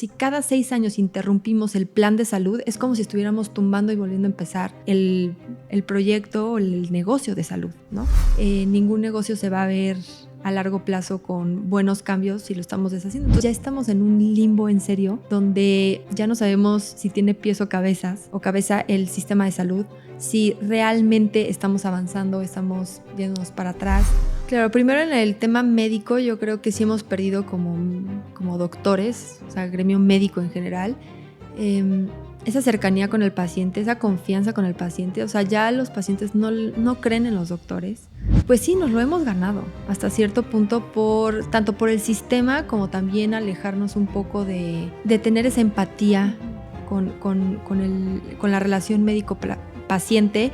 Si cada 6 años interrumpimos el plan de salud, es como si estuviéramos tumbando y volviendo a empezar el proyecto o el negocio de salud, ¿no? Ningún negocio se va a ver a largo plazo con buenos cambios si lo estamos deshaciendo. Entonces ya estamos en un limbo en serio donde ya no sabemos si tiene pies o cabeza el sistema de salud, si realmente estamos avanzando, estamos yéndonos para atrás. Claro, primero en el tema médico yo creo que sí hemos perdido como doctores, o sea, gremio médico en general, esa cercanía con el paciente, esa confianza con el paciente. O sea, ya los pacientes no creen en los doctores. Pues sí, nos lo hemos ganado hasta cierto punto tanto por el sistema como también alejarnos un poco de tener esa empatía con la relación médico-paciente.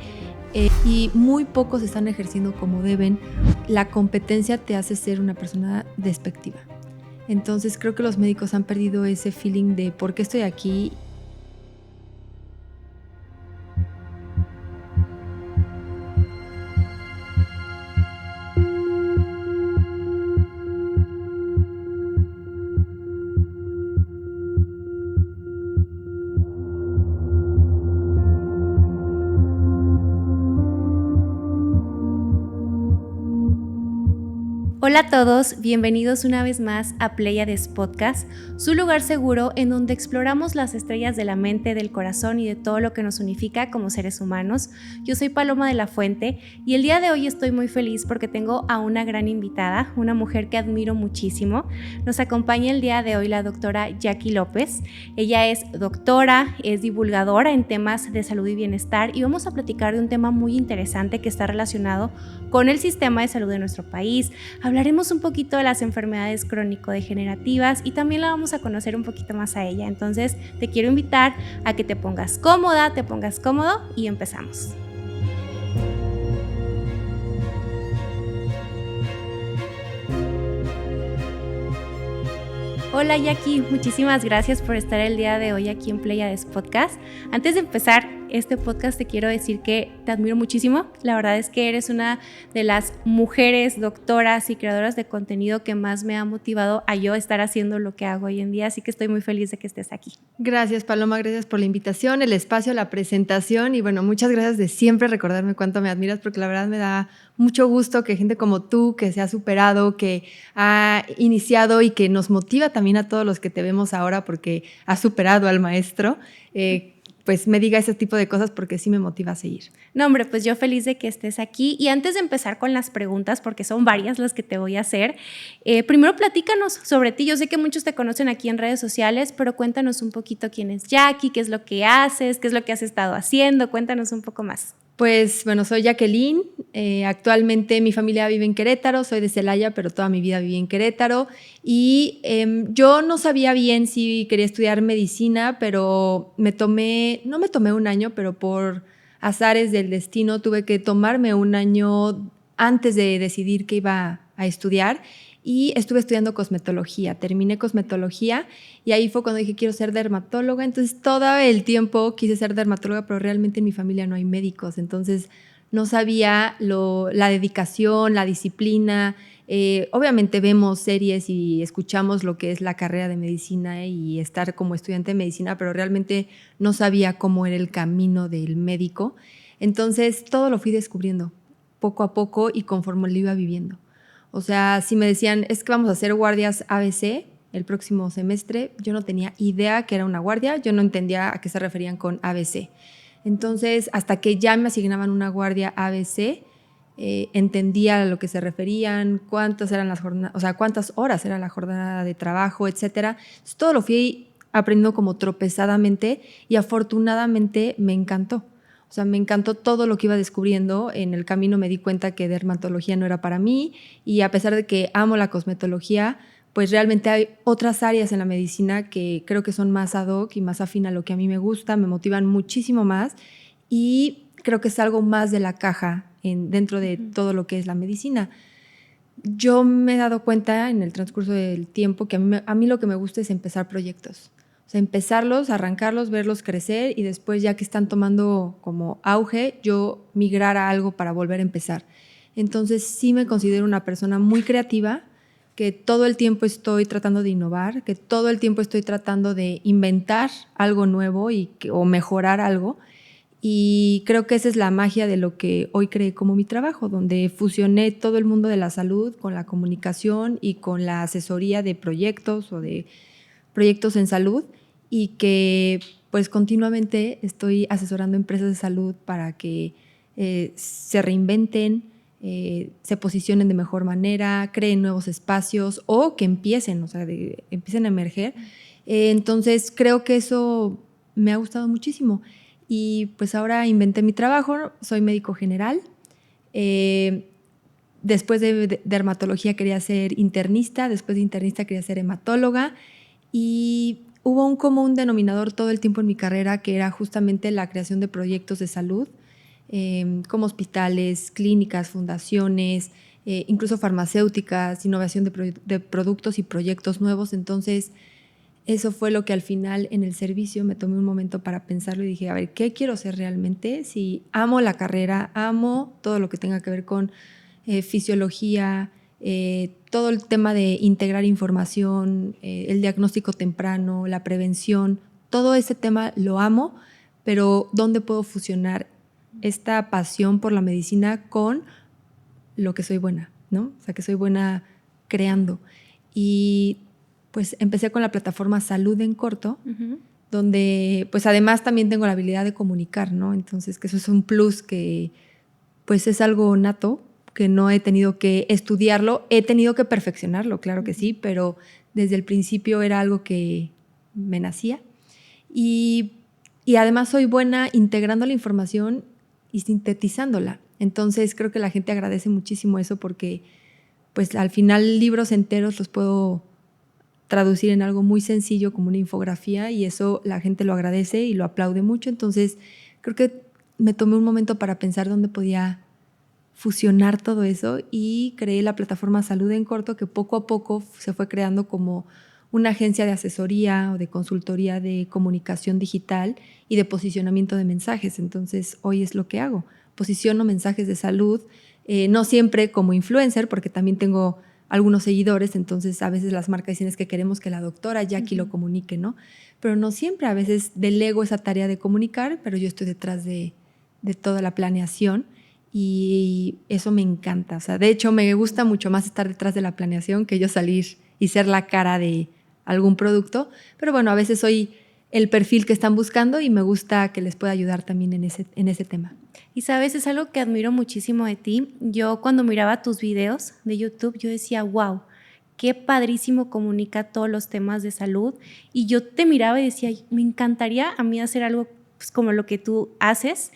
Y muy pocos están ejerciendo como deben. La competencia te hace ser una persona despectiva. Entonces creo que los médicos han perdido ese feeling de por qué estoy aquí. Hola a todos, bienvenidos una vez más a Pléyades Podcast, su lugar seguro en donde exploramos las estrellas de la mente, del corazón y de todo lo que nos unifica como seres humanos. Yo soy Paloma de la Fuente y el día de hoy estoy muy feliz porque tengo a una gran invitada, una mujer que admiro muchísimo. Nos acompaña el día de hoy la doctora Jackie López. Ella es doctora, es divulgadora en temas de salud y bienestar y vamos a platicar de un tema muy interesante que está relacionado con el sistema de salud de nuestro país. Hablaremos un poquito de las enfermedades crónico-degenerativas y también la vamos a conocer un poquito más a ella. Entonces te quiero invitar a que te pongas cómoda, te pongas cómodo y empezamos. Hola Jackie, muchísimas gracias por estar el día de hoy aquí en Pléyades Podcast. Antes de empezar este podcast te quiero decir que te admiro muchísimo. La verdad es que eres una de las mujeres doctoras y creadoras de contenido que más me ha motivado a yo estar haciendo lo que hago hoy en día, así que estoy muy feliz de que estés aquí. Gracias Paloma, gracias por la invitación, el espacio, la presentación y bueno, muchas gracias de siempre recordarme cuánto me admiras, porque la verdad me da mucho gusto que gente como tú, que se ha superado, que ha iniciado y que nos motiva también a todos los que te vemos ahora porque has superado al maestro, pues me diga ese tipo de cosas porque sí me motiva a seguir. No, hombre, pues yo feliz de que estés aquí. Y antes de empezar con las preguntas, porque son varias las que te voy a hacer, primero platícanos sobre ti. Yo sé que muchos te conocen aquí en redes sociales, pero cuéntanos un poquito quién es Jackie, qué es lo que haces, qué es lo que has estado haciendo. Cuéntanos un poco más. Pues bueno, soy Jacqueline, actualmente mi familia vive en Querétaro, soy de Celaya, pero toda mi vida viví en Querétaro y yo no sabía bien si quería estudiar medicina, pero no me tomé un año, pero por azares del destino tuve que tomarme un año antes de decidir qué iba a estudiar y estuve estudiando cosmetología, terminé cosmetología y ahí fue cuando dije quiero ser dermatóloga. Entonces todo el tiempo quise ser dermatóloga, pero realmente en mi familia no hay médicos, entonces no sabía la dedicación, la disciplina. Obviamente vemos series y escuchamos lo que es la carrera de medicina y estar como estudiante de medicina, pero realmente no sabía cómo era el camino del médico. Entonces todo lo fui descubriendo poco a poco y conforme lo iba viviendo. O sea, si me decían, es que vamos a hacer guardias ABC el próximo semestre, yo no tenía idea que era una guardia, yo no entendía a qué se referían con ABC. Entonces, hasta que ya me asignaban una guardia ABC, entendía a lo que se referían, cuántas eran las jornadas, o sea, cuántas horas era la jornada de trabajo, etcétera. Entonces, todo lo fui aprendiendo como tropezadamente y afortunadamente me encantó. O sea, me encantó todo lo que iba descubriendo. En el camino me di cuenta que dermatología no era para mí y a pesar de que amo la cosmetología, pues realmente hay otras áreas en la medicina que creo que son más ad hoc y más afín a lo que a mí me gusta, me motivan muchísimo más y creo que es algo más de la caja dentro de todo lo que es la medicina. Yo me he dado cuenta en el transcurso del tiempo que a mí lo que me gusta es empezar proyectos. O sea, empezarlos, arrancarlos, verlos crecer y después ya que están tomando como auge, yo migrar a algo para volver a empezar. Entonces sí me considero una persona muy creativa, que todo el tiempo estoy tratando de innovar, que todo el tiempo estoy tratando de inventar algo nuevo o mejorar algo. Y creo que esa es la magia de lo que hoy creé como mi trabajo, donde fusioné todo el mundo de la salud con la comunicación y con la asesoría de proyectos o de proyectos en salud, y que pues continuamente estoy asesorando empresas de salud para que se reinventen, se posicionen de mejor manera, creen nuevos espacios o que empiecen, o sea, empiecen a emerger. Entonces creo que eso me ha gustado muchísimo. Y pues ahora inventé mi trabajo, soy médico general. Después de dermatología quería ser internista, después de internista quería ser hematóloga, y hubo un común denominador todo el tiempo en mi carrera, que era justamente la creación de proyectos de salud, como hospitales, clínicas, fundaciones, incluso farmacéuticas, innovación de productos y proyectos nuevos. Entonces, eso fue lo que al final en el servicio me tomé un momento para pensarlo y dije, a ver, ¿qué quiero ser realmente? Si amo la carrera, amo todo lo que tenga que ver con fisiología, todo el tema de integrar información, el diagnóstico temprano, la prevención, todo ese tema lo amo, pero ¿dónde puedo fusionar esta pasión por la medicina con lo que soy buena, ¿no? O sea, que soy buena creando. Y pues empecé con la plataforma Salud en Corto, donde pues además también tengo la habilidad de comunicar, ¿no? Entonces, que eso es un plus que pues es algo nato, que no he tenido que estudiarlo, he tenido que perfeccionarlo, claro que sí, pero desde el principio era algo que me nacía. Y además soy buena integrando la información y sintetizándola. Entonces creo que la gente agradece muchísimo eso, porque pues al final libros enteros los puedo traducir en algo muy sencillo como una infografía, y eso la gente lo agradece y lo aplaude mucho. Entonces creo que me tomé un momento para pensar dónde podía fusionar todo eso, y creé la plataforma Salud en Corto, que poco a poco se fue creando como una agencia de asesoría o de consultoría de comunicación digital y de posicionamiento de mensajes. Entonces hoy es lo que hago, posiciono mensajes de salud, no siempre como influencer, porque también tengo algunos seguidores, entonces a veces las marcas dicen es que queremos que la doctora Jackie lo comunique, ¿no? Pero no siempre, a veces delego esa tarea de comunicar, pero yo estoy detrás de toda la planeación, y eso me encanta. O sea, de hecho me gusta mucho más estar detrás de la planeación que yo salir y ser la cara de algún producto, pero bueno, a veces soy el perfil que están buscando y me gusta que les pueda ayudar también en ese tema. Y sabes, es algo que admiro muchísimo de ti. Yo cuando miraba tus videos de YouTube, yo decía, wow, qué padrísimo comunica todos los temas de salud. Y yo te miraba y decía, me encantaría a mí hacer algo pues, como lo que tú haces.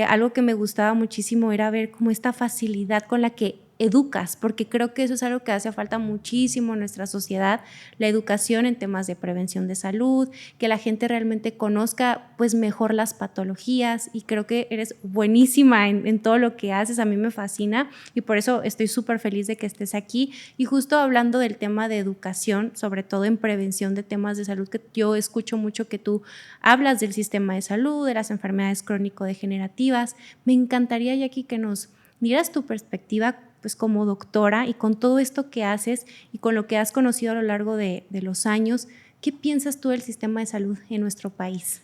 Algo que me gustaba muchísimo era ver como esta facilidad con la que educas, porque creo que eso es algo que hace falta muchísimo en nuestra sociedad, la educación en temas de prevención de salud, que la gente realmente conozca pues mejor las patologías, y creo que eres buenísima en todo lo que haces. A mí me fascina y por eso estoy súper feliz de que estés aquí. Y justo hablando del tema de educación, sobre todo en prevención de temas de salud, que yo escucho mucho que tú hablas del sistema de salud, de las enfermedades crónico-degenerativas, me encantaría, Jackie, que nos dieras tu perspectiva pues como doctora, y con todo esto que haces y con lo que has conocido a lo largo de los años, ¿qué piensas tú del sistema de salud en nuestro país?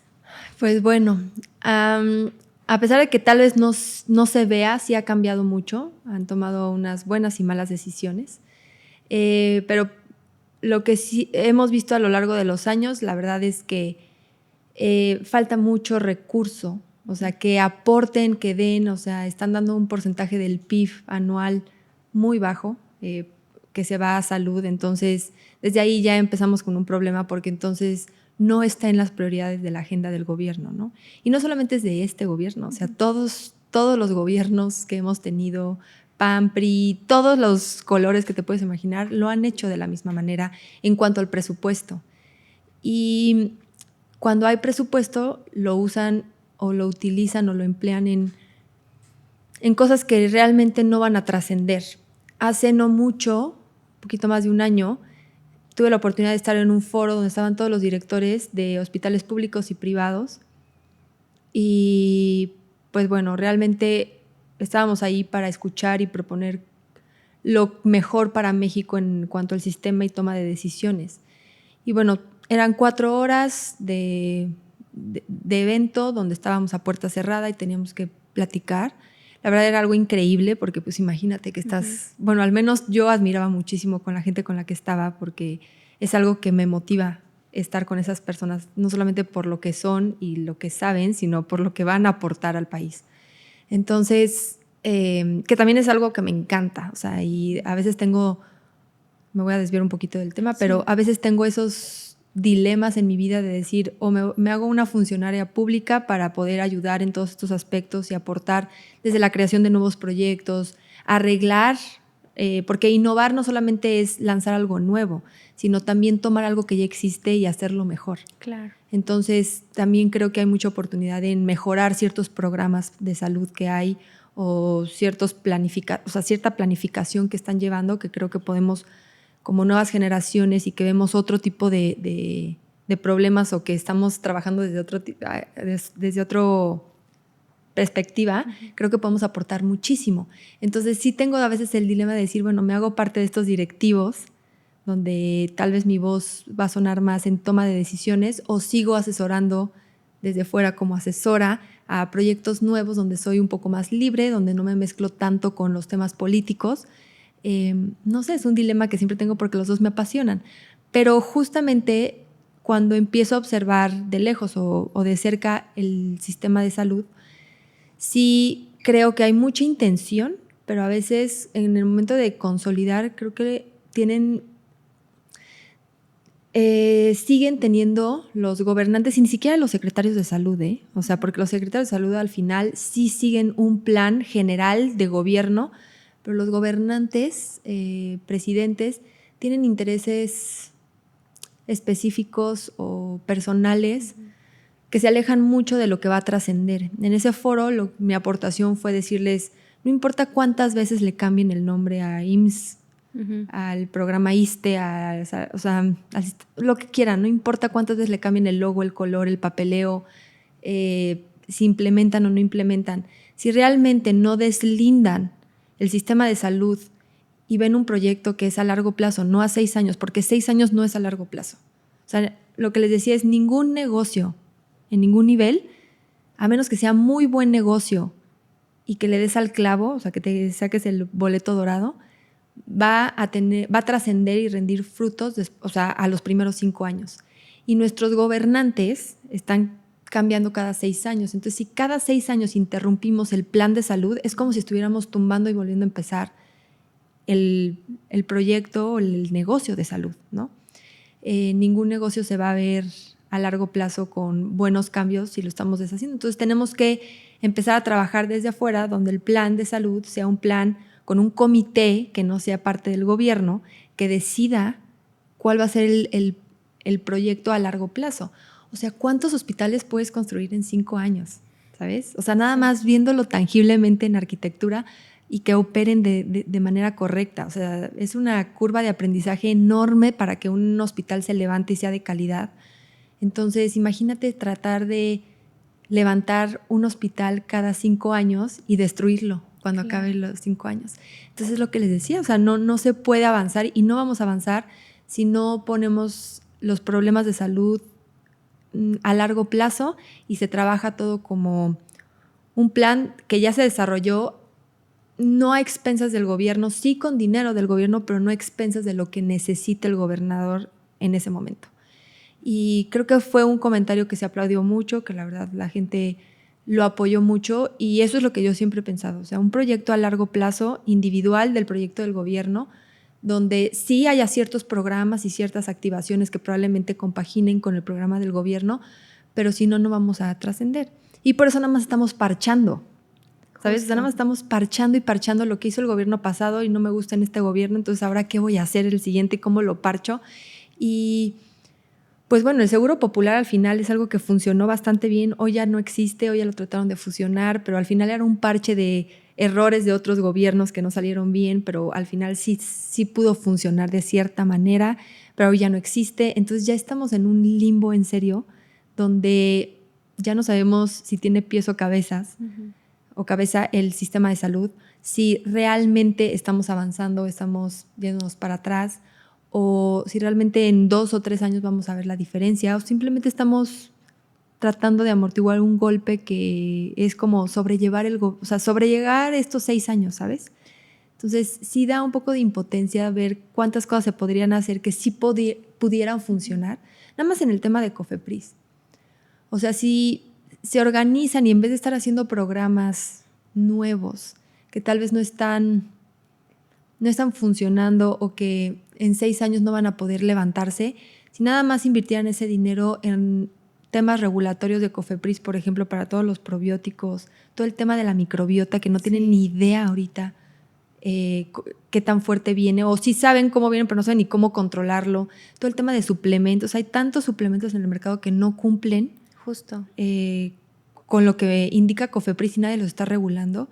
Pues bueno, a pesar de que tal vez no se vea, sí ha cambiado mucho, han tomado unas buenas y malas decisiones, pero lo que sí hemos visto a lo largo de los años, la verdad es que falta mucho recurso, o sea, que aporten, que den, o sea, están dando un porcentaje del PIB anual muy bajo, que se va a salud. Entonces, desde ahí ya empezamos con un problema, porque entonces no está en las prioridades de la agenda del gobierno, ¿no? Y no solamente es de este gobierno, o sea, todos los gobiernos que hemos tenido, PAN, PRI, todos los colores que te puedes imaginar, lo han hecho de la misma manera en cuanto al presupuesto. Y cuando hay presupuesto, lo usan o lo utilizan o lo emplean en cosas que realmente no van a trascender. Hace no mucho, un poquito más de un año, tuve la oportunidad de estar en un foro donde estaban todos los directores de hospitales públicos y privados, y pues bueno, realmente estábamos ahí para escuchar y proponer lo mejor para México en cuanto al sistema y toma de decisiones. Y bueno, eran 4 horas de evento donde estábamos a puerta cerrada y teníamos que platicar. La verdad era algo increíble porque pues imagínate que estás, bueno, al menos yo admiraba muchísimo con la gente con la que estaba porque es algo que me motiva estar con esas personas, no solamente por lo que son y lo que saben, sino por lo que van a aportar al país. Entonces, que también es algo que me encanta, o sea, y a veces me voy a desviar un poquito del tema, pero a veces tengo esos dilemas en mi vida de decir, o me hago una funcionaria pública para poder ayudar en todos estos aspectos y aportar desde la creación de nuevos proyectos, arreglar, porque innovar no solamente es lanzar algo nuevo, sino también tomar algo que ya existe y hacerlo mejor. Claro. Entonces, también creo que hay mucha oportunidad en mejorar ciertos programas de salud que hay o cierta planificación que están llevando, que creo que podemos, como nuevas generaciones y que vemos otro tipo de problemas o que estamos trabajando desde otra perspectiva, creo que podemos aportar muchísimo. Entonces sí tengo a veces el dilema de decir, bueno, me hago parte de estos directivos donde tal vez mi voz va a sonar más en toma de decisiones o sigo asesorando desde fuera como asesora a proyectos nuevos donde soy un poco más libre, donde no me mezclo tanto con los temas políticos. No sé, es un dilema que siempre tengo porque los dos me apasionan. Pero justamente cuando empiezo a observar de lejos o de cerca el sistema de salud, sí creo que hay mucha intención, pero a veces en el momento de consolidar creo que siguen teniendo los gobernantes y ni siquiera los secretarios de salud, o sea, porque los secretarios de salud al final sí siguen un plan general de gobierno, pero los gobernantes, presidentes, tienen intereses específicos o personales que se alejan mucho de lo que va a trascender. En ese foro mi aportación fue decirles, no importa cuántas veces le cambien el nombre a IMSS, al programa ISSSTE, o sea, lo que quieran, no importa cuántas veces le cambien el logo, el color, el papeleo, si implementan o no implementan. Si realmente no deslindan el sistema de salud y ven un proyecto que es a largo plazo, no a 6 años, porque 6 años no es a largo plazo. O sea, lo que les decía es ningún negocio en ningún nivel, a menos que sea muy buen negocio y que le des al clavo, o sea, que te saques el boleto dorado, va a trascender y rendir frutos, o sea, a los primeros 5 años. Y nuestros gobernantes están cambiando cada 6 años. Entonces, si cada 6 años interrumpimos el plan de salud, es como si estuviéramos tumbando y volviendo a empezar el proyecto o el negocio de salud, ¿no? Ningún negocio se va a ver a largo plazo con buenos cambios si lo estamos deshaciendo. Entonces, tenemos que empezar a trabajar desde afuera, donde el plan de salud sea un plan con un comité que no sea parte del gobierno, que decida cuál va a ser el proyecto a largo plazo. O sea, ¿cuántos hospitales puedes construir en 5 años? ¿Sabes? O sea, nada más viéndolo tangiblemente en arquitectura y que operen de manera correcta. O sea, es una curva de aprendizaje enorme para que un hospital se levante y sea de calidad. Entonces, imagínate tratar de levantar un hospital cada 5 años y destruirlo cuando acaben los 5 años. Entonces, es lo que les decía, o sea, no se puede avanzar y no vamos a avanzar si no ponemos los problemas de salud a largo plazo y se trabaja todo como un plan que ya se desarrolló, no a expensas del gobierno, sí con dinero del gobierno, pero no a expensas de lo que necesita el gobernador en ese momento. Y creo que fue un comentario que se aplaudió mucho, que la verdad la gente lo apoyó mucho y eso es lo que yo siempre he pensado. O sea, un proyecto a largo plazo, individual del proyecto del gobierno, donde sí haya ciertos programas y ciertas activaciones que probablemente compaginen con el programa del gobierno, pero si no, no vamos a trascender. Y por eso nada más estamos parchando, ¿sabes? O sea, nada más estamos parchando y parchando lo que hizo el gobierno pasado y no me gusta en este gobierno, entonces ahora qué voy a hacer el siguiente y cómo lo parcho. Y pues bueno, el Seguro Popular al final es algo que funcionó bastante bien. Hoy ya no existe, hoy ya lo trataron de fusionar, pero al final era un parche de errores de otros gobiernos que no salieron bien, pero al final sí pudo funcionar de cierta manera, pero hoy ya no existe. Entonces ya estamos en un limbo en serio, donde ya no sabemos si tiene pies o cabezas. o cabeza el sistema de salud, si realmente estamos avanzando, estamos yéndonos para atrás, o si realmente en 2 o 3 años vamos a ver la diferencia, o simplemente estamos tratando de amortiguar un golpe que es como sobrellevar sobrellegar estos 6 años, ¿sabes? Entonces sí da un poco de impotencia ver cuántas cosas se podrían hacer que sí pudieran funcionar, nada más en el tema de Cofepris. O sea, si se organizan y en vez de estar haciendo programas nuevos que tal vez no están funcionando o que en 6 años no van a poder levantarse, si nada más invirtieran ese dinero en temas regulatorios de Cofepris, por ejemplo, para todos los probióticos, todo el tema de la microbiota, que no tienen ni idea ahorita qué tan fuerte viene, o sí saben cómo viene, pero no saben ni cómo controlarlo. Todo el tema de suplementos, hay tantos suplementos en el mercado que no cumplen justo con lo que indica Cofepris y nadie los está regulando,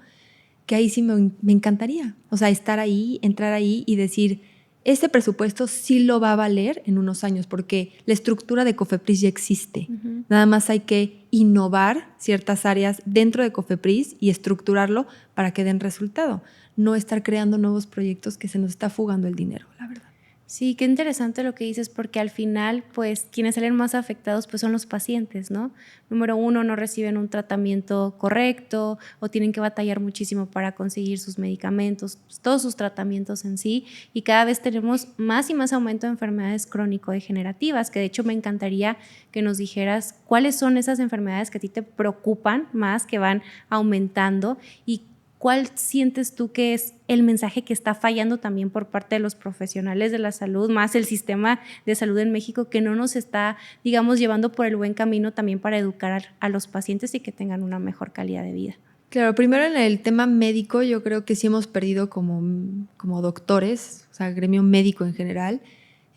que ahí sí me encantaría. O sea, estar ahí, entrar ahí y decir, este presupuesto sí lo va a valer en unos años, porque la estructura de Cofepris ya existe. Uh-huh. Nada más hay que innovar ciertas áreas dentro de Cofepris y estructurarlo para que den resultado. No estar creando nuevos proyectos que se nos está fugando el dinero, la verdad. Sí, qué interesante lo que dices, porque al final, pues, quienes salen más afectados, pues, son los pacientes, ¿no? Número 1, no reciben un tratamiento correcto o tienen que batallar muchísimo para conseguir sus medicamentos, pues, todos sus tratamientos en sí, y cada vez tenemos más y más aumento de enfermedades crónico-degenerativas, que de hecho me encantaría que nos dijeras cuáles son esas enfermedades que a ti te preocupan más, que van aumentando, y ¿cuál sientes tú que es el mensaje que está fallando también por parte de los profesionales de la salud, más el sistema de salud en México, que no nos está, digamos, llevando por el buen camino también para educar a los pacientes y que tengan una mejor calidad de vida? Claro, primero en el tema médico yo creo que sí hemos perdido como doctores, o sea, gremio médico en general,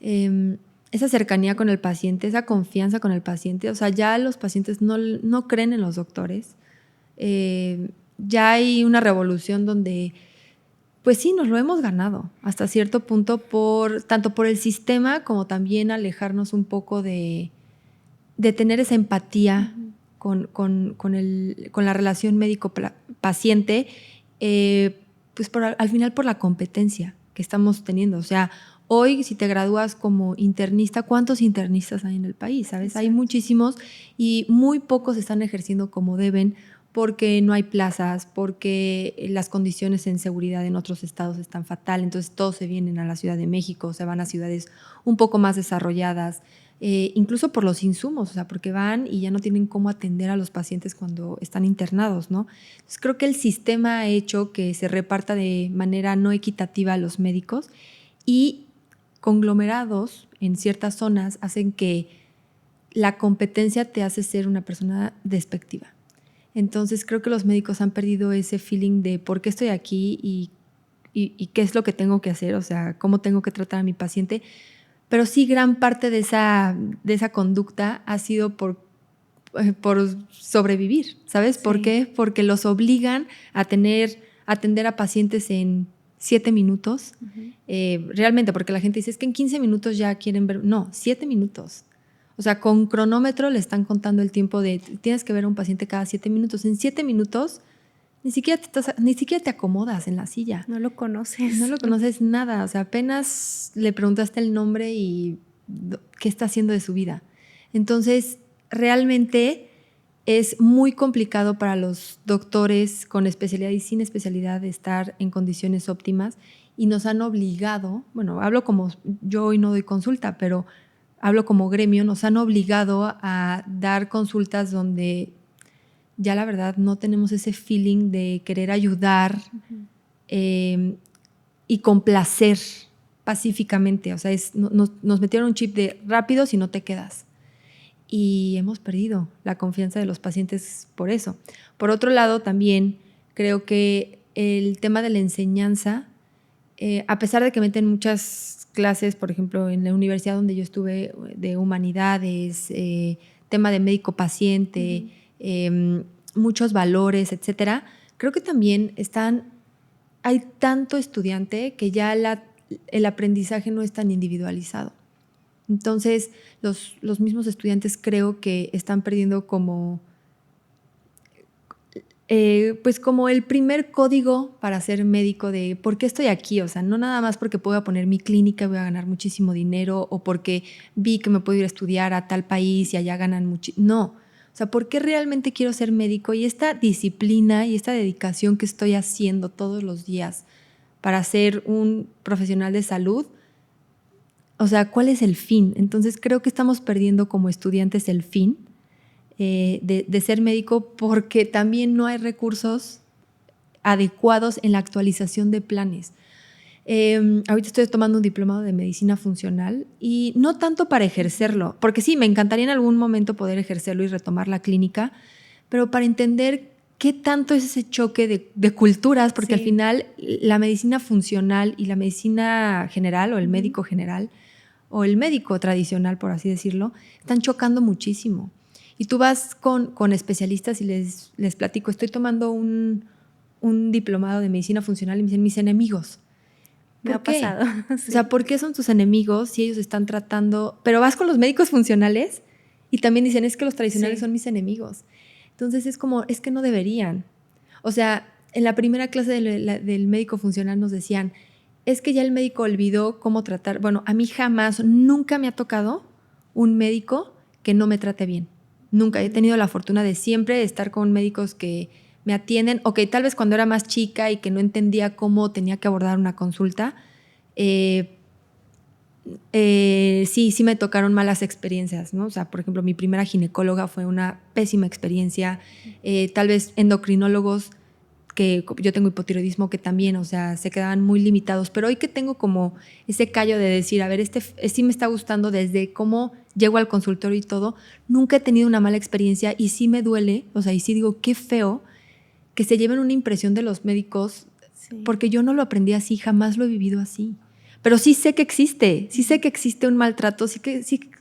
esa cercanía con el paciente, esa confianza con el paciente. O sea, ya los pacientes no creen en los doctores. Ya hay una revolución donde, pues sí, nos lo hemos ganado hasta cierto punto, tanto por el sistema como también alejarnos un poco de tener esa empatía con la relación médico-paciente, pues al final por la competencia que estamos teniendo. O sea, hoy si te gradúas como internista, ¿cuántos internistas hay en el país? ¿Sabes? Exacto. Hay muchísimos y muy pocos están ejerciendo como deben, porque no hay plazas, porque las condiciones en seguridad en otros estados están fatal, entonces todos se vienen a la Ciudad de México, se van a ciudades un poco más desarrolladas, incluso por los insumos, o sea, porque van y ya no tienen cómo atender a los pacientes cuando están internados, ¿no? Entonces creo que el sistema ha hecho que se reparta de manera no equitativa a los médicos, y conglomerados en ciertas zonas hacen que la competencia te hace ser una persona despectiva. Entonces creo que los médicos han perdido ese feeling de por qué estoy aquí y qué es lo que tengo que hacer, o sea, cómo tengo que tratar a mi paciente. Pero sí, gran parte de esa conducta ha sido por sobrevivir, ¿sabes? Sí. ¿Por qué? Porque los obligan a atender a pacientes en 7 minutos. Uh-huh. Realmente, porque la gente dice, es que en 15 minutos ya quieren ver. No, 7 minutos. O sea, con cronómetro le están contando el tiempo de tienes que ver a un paciente cada 7 minutos. En 7 minutos ni siquiera te acomodas en la silla. No lo conoces. No lo conoces nada. O sea, apenas le preguntaste el nombre y qué está haciendo de su vida. Entonces, realmente es muy complicado para los doctores con especialidad y sin especialidad de estar en condiciones óptimas, y nos han obligado, bueno, hablo como yo hoy no doy consulta, pero hablo como gremio, nos han obligado a dar consultas donde ya la verdad no tenemos ese feeling de querer ayudar y complacer pacíficamente. O sea, nos metieron un chip de rápido si no te quedas. Y hemos perdido la confianza de los pacientes por eso. Por otro lado, también creo que el tema de la enseñanza, a pesar de que meten muchas clases, por ejemplo, en la universidad donde yo estuve, de humanidades, tema de médico-paciente, muchos valores, etcétera, creo que también hay tanto estudiante que ya el aprendizaje no es tan individualizado. Entonces, los mismos estudiantes creo que están perdiendo como pues como el primer código para ser médico de por qué estoy aquí, o sea, no nada más porque puedo poner mi clínica y voy a ganar muchísimo dinero o porque vi que me puedo ir a estudiar a tal país y allá ganan mucho, no, o sea, ¿por qué realmente quiero ser médico? Y esta disciplina y esta dedicación que estoy haciendo todos los días para ser un profesional de salud, o sea, ¿cuál es el fin? Entonces creo que estamos perdiendo como estudiantes el fin de ser médico porque también no hay recursos adecuados en la actualización de planes. Ahorita estoy tomando un diplomado de medicina funcional y no tanto para ejercerlo, porque sí, me encantaría en algún momento poder ejercerlo y retomar la clínica, pero para entender qué tanto es ese choque de culturas, porque al final la medicina funcional y la medicina general o el médico general o el médico tradicional, por así decirlo, están chocando muchísimo. Y tú vas con especialistas y les platico, estoy tomando un diplomado de medicina funcional y me dicen mis enemigos. Me ha pasado. Sí. O sea, ¿por qué son tus enemigos si ellos están tratando? Pero vas con los médicos funcionales y también dicen, es que los tradicionales son mis enemigos. Entonces es como, es que no deberían. O sea, en la primera clase del médico funcional nos decían, es que ya el médico olvidó cómo tratar. Bueno, a mí nunca me ha tocado un médico que no me trate bien. Nunca. He tenido la fortuna de siempre estar con médicos que me atienden, o que tal vez cuando era más chica y que no entendía cómo tenía que abordar una consulta, sí me tocaron malas experiencias, ¿no? O sea, por ejemplo, mi primera ginecóloga fue una pésima experiencia. Tal vez endocrinólogos, que yo tengo hipotiroidismo, que también, o sea, se quedaban muy limitados. Pero hoy que tengo como ese callo de decir, a ver, sí me está gustando desde cómo llego al consultorio y todo, nunca he tenido una mala experiencia y sí me duele, o sea, y sí digo, qué feo que se lleven una impresión de los médicos, porque yo no lo aprendí así, jamás lo he vivido así. Pero sí sé que existe un maltrato, sí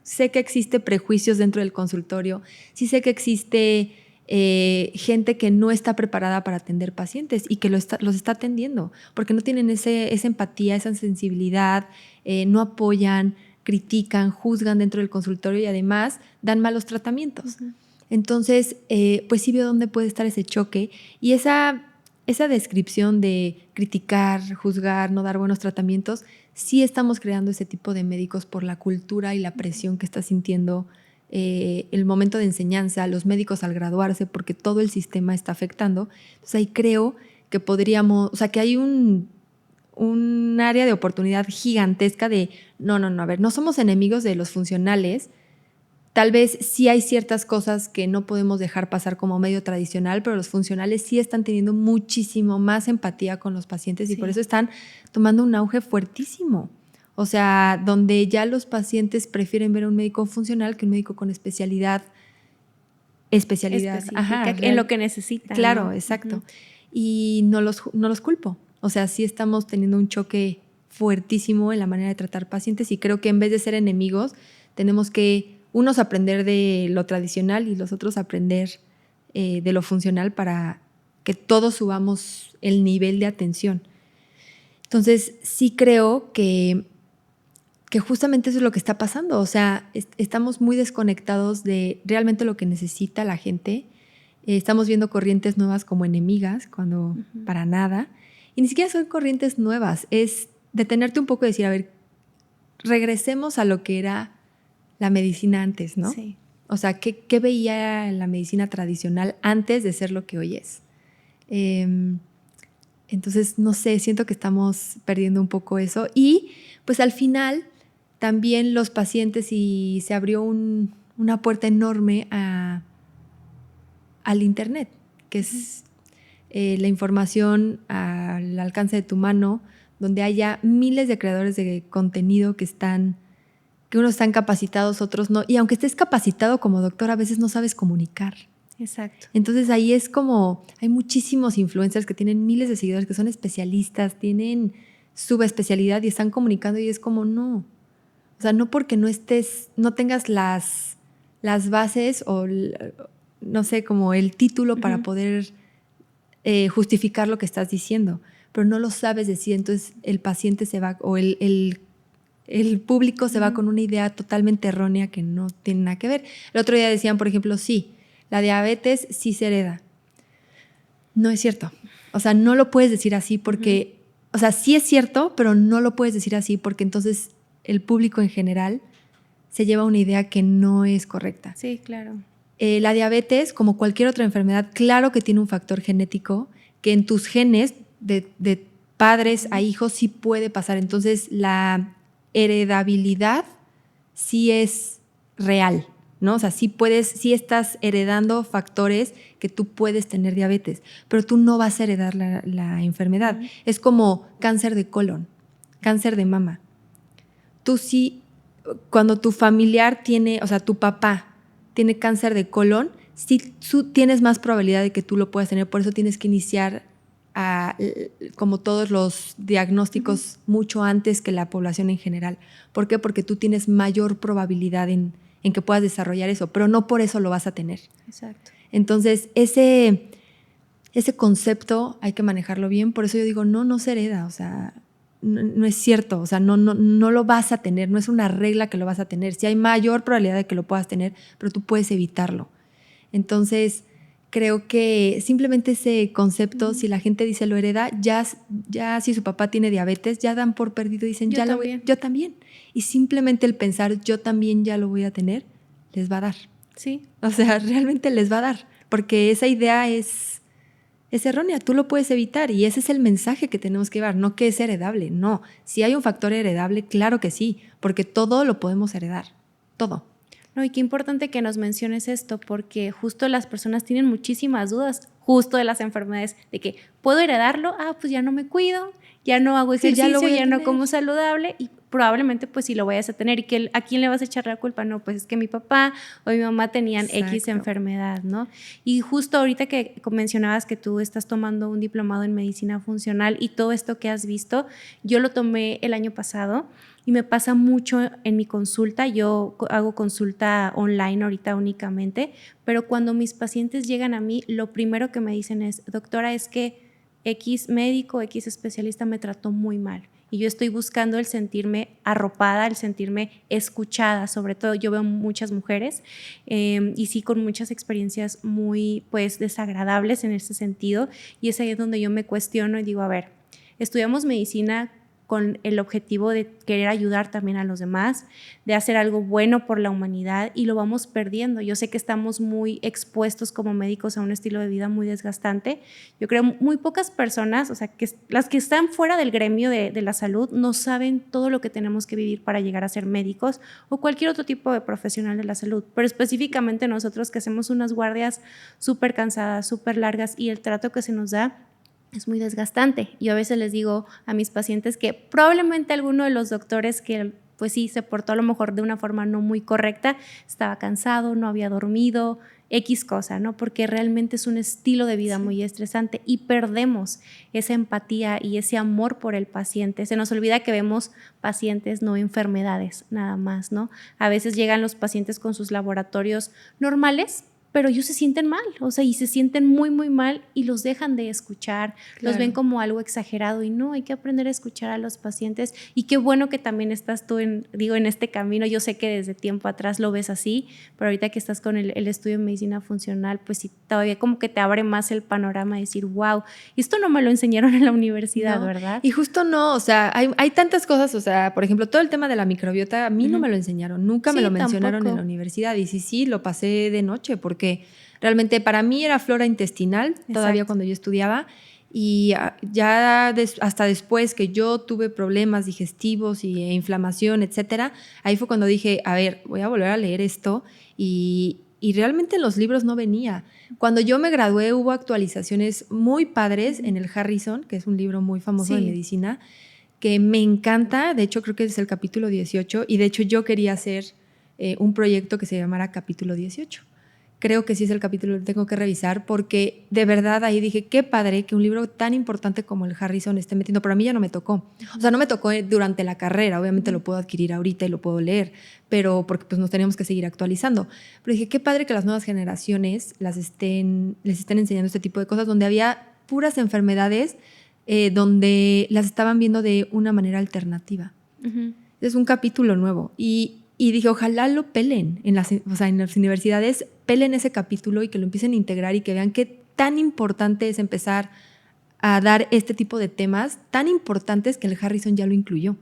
sé que existe prejuicios dentro del consultorio, sí sé que existe gente que no está preparada para atender pacientes y que los está atendiendo, porque no tienen esa empatía, esa sensibilidad, no apoyan, critican, juzgan dentro del consultorio y además dan malos tratamientos. Uh-huh. Entonces, pues sí veo dónde puede estar ese choque y esa descripción de criticar, juzgar, no dar buenos tratamientos, sí estamos creando ese tipo de médicos por la cultura y la presión que está sintiendo el momento de enseñanza, los médicos al graduarse, porque todo el sistema está afectando. Entonces ahí creo que podríamos, o sea, que hay un área de oportunidad gigantesca de, no, a ver, no somos enemigos de los funcionales. Tal vez sí hay ciertas cosas que no podemos dejar pasar como medio tradicional, pero los funcionales sí están teniendo muchísimo más empatía con los pacientes y por eso están tomando un auge fuertísimo. O sea, donde ya los pacientes prefieren ver a un médico funcional que un médico con especialidad. Ajá, en lo que necesitan. Claro, ¿no? Exacto. Uh-huh. Y no los culpo. O sea, sí estamos teniendo un choque fuertísimo en la manera de tratar pacientes y creo que en vez de ser enemigos, tenemos que unos aprender de lo tradicional y los otros aprender de lo funcional para que todos subamos el nivel de atención. Entonces, sí creo que justamente eso es lo que está pasando. O sea, estamos muy desconectados de realmente lo que necesita la gente. Estamos viendo corrientes nuevas como enemigas, cuando para nada. Y ni siquiera son corrientes nuevas. Es detenerte un poco y decir, a ver, regresemos a lo que era la medicina antes, ¿no? Sí. O sea, ¿qué veía la medicina tradicional antes de ser lo que hoy es? Entonces, no sé, siento que estamos perdiendo un poco eso. Y pues al final también los pacientes y se abrió una puerta enorme al Internet, que es la información al alcance de tu mano, donde haya miles de creadores de contenido que unos están capacitados, otros no. Y aunque estés capacitado como doctor, a veces no sabes comunicar. Exacto. Entonces ahí es como, hay muchísimos influencers que tienen miles de seguidores, que son especialistas, tienen subespecialidad y están comunicando y es como, no. O sea, no porque no tengas las bases o, no sé, como el título para poder justificar lo que estás diciendo, pero no lo sabes decir, entonces el paciente se va, o el público se va con una idea totalmente errónea que no tiene nada que ver. El otro día decían, por ejemplo, sí, la diabetes sí se hereda. No es cierto. O sea, no lo puedes decir así porque, o sea, sí es cierto, pero no lo puedes decir así porque entonces el público en general se lleva una idea que no es correcta. Sí, claro. La diabetes, como cualquier otra enfermedad, claro que tiene un factor genético que en tus genes de padres a hijos sí puede pasar. Entonces, la heredabilidad sí es real, ¿no? O sea, sí estás heredando factores que tú puedes tener diabetes, pero tú no vas a heredar la enfermedad. Es como cáncer de colon, cáncer de mama. Tú sí, cuando tu familiar tiene, o sea, tu papá tiene cáncer de colon, sí tú tienes más probabilidad de que tú lo puedas tener, por eso tienes que iniciar como todos los diagnósticos mucho antes que la población en general. ¿Por qué? Porque tú tienes mayor probabilidad en que puedas desarrollar eso, pero no por eso lo vas a tener. Exacto. Entonces, ese concepto hay que manejarlo bien, por eso yo digo, no se hereda, o sea, no es cierto, o sea, no lo vas a tener, no es una regla que lo vas a tener. Sí hay mayor probabilidad de que lo puedas tener, pero tú puedes evitarlo. Entonces, creo que simplemente ese concepto, si la gente dice lo hereda, ya si su papá tiene diabetes, ya dan por perdido y dicen, yo también. Y simplemente el pensar, yo también ya lo voy a tener, les va a dar. Sí. O sea, realmente les va a dar, porque esa idea es errónea, tú lo puedes evitar y ese es el mensaje que tenemos que llevar, no que es heredable, no. Si hay un factor heredable, claro que sí, porque todo lo podemos heredar, todo. No, y qué importante que nos menciones esto, porque justo las personas tienen muchísimas dudas justo de las enfermedades, de que puedo heredarlo, pues ya no me cuido, ya no hago ejercicio, ya no como saludable y probablemente pues sí lo vayas a tener. ¿Y a quién le vas a echar la culpa? No, pues es que mi papá o mi mamá tenían X enfermedad, ¿no? Y justo ahorita que mencionabas que tú estás tomando un diplomado en medicina funcional y todo esto que has visto, yo lo tomé el año pasado. Y me pasa mucho en mi consulta, yo hago consulta online ahorita únicamente, pero cuando mis pacientes llegan a mí, lo primero que me dicen es, doctora, es que X médico, X especialista me trató muy mal. Y yo estoy buscando el sentirme arropada, el sentirme escuchada, sobre todo yo veo muchas mujeres y sí con muchas experiencias muy pues desagradables en ese sentido, y es ahí donde yo me cuestiono y digo, a ver, estudiamos medicina con el objetivo de querer ayudar también a los demás, de hacer algo bueno por la humanidad y lo vamos perdiendo. Yo sé que estamos muy expuestos como médicos a un estilo de vida muy desgastante. Yo creo muy pocas personas, o sea, que las que están fuera del gremio de la salud no saben todo lo que tenemos que vivir para llegar a ser médicos o cualquier otro tipo de profesional de la salud, pero específicamente nosotros que hacemos unas guardias súper cansadas, súper largas y el trato que se nos da es muy desgastante. Yo a veces les digo a mis pacientes que probablemente alguno de los doctores que pues sí se portó a lo mejor de una forma no muy correcta, estaba cansado, no había dormido, X cosa, ¿no? Porque realmente es un estilo de vida muy estresante y perdemos esa empatía y ese amor por el paciente. Se nos olvida que vemos pacientes, no enfermedades, nada más, ¿no? A veces llegan los pacientes con sus laboratorios normales, pero ellos se sienten mal, o sea, y se sienten muy, muy mal y los dejan de escuchar, los ven como algo exagerado y no, hay que aprender a escuchar a los pacientes y qué bueno que también estás tú en este camino. Yo sé que desde tiempo atrás lo ves así, pero ahorita que estás con el estudio en medicina funcional, pues sí, todavía como que te abre más el panorama de decir, wow, esto no me lo enseñaron en la universidad, ¿no? ¿Verdad? Y justo no, o sea, hay tantas cosas, o sea, por ejemplo, todo el tema de la microbiota, a mí no me lo enseñaron, nunca me lo mencionaron tampoco en la universidad y sí, lo pasé de noche porque realmente para mí era flora intestinal, todavía cuando yo estudiaba, y ya hasta después que yo tuve problemas digestivos e inflamación, etcétera, ahí fue cuando dije, a ver, voy a volver a leer esto y realmente en los libros no venía. Cuando yo me gradué hubo actualizaciones muy padres en el Harrison, que es un libro muy famoso de medicina, que me encanta, de hecho creo que es el capítulo 18 y de hecho yo quería hacer un proyecto que se llamara capítulo 18. Creo que sí es el capítulo que tengo que revisar porque de verdad ahí dije, qué padre que un libro tan importante como el Harrison esté metiendo, pero a mí ya no me tocó. O sea, no me tocó durante la carrera, obviamente lo puedo adquirir ahorita y lo puedo leer, pero porque pues nos teníamos que seguir actualizando. Pero dije, qué padre que las nuevas generaciones les estén enseñando este tipo de cosas donde había puras enfermedades donde las estaban viendo de una manera alternativa. Es un capítulo nuevo y dije, ojalá lo pelen en las universidades, pelen ese capítulo y que lo empiecen a integrar y que vean que tan importante es empezar a dar este tipo de temas tan importantes que el Harrison ya lo incluyó.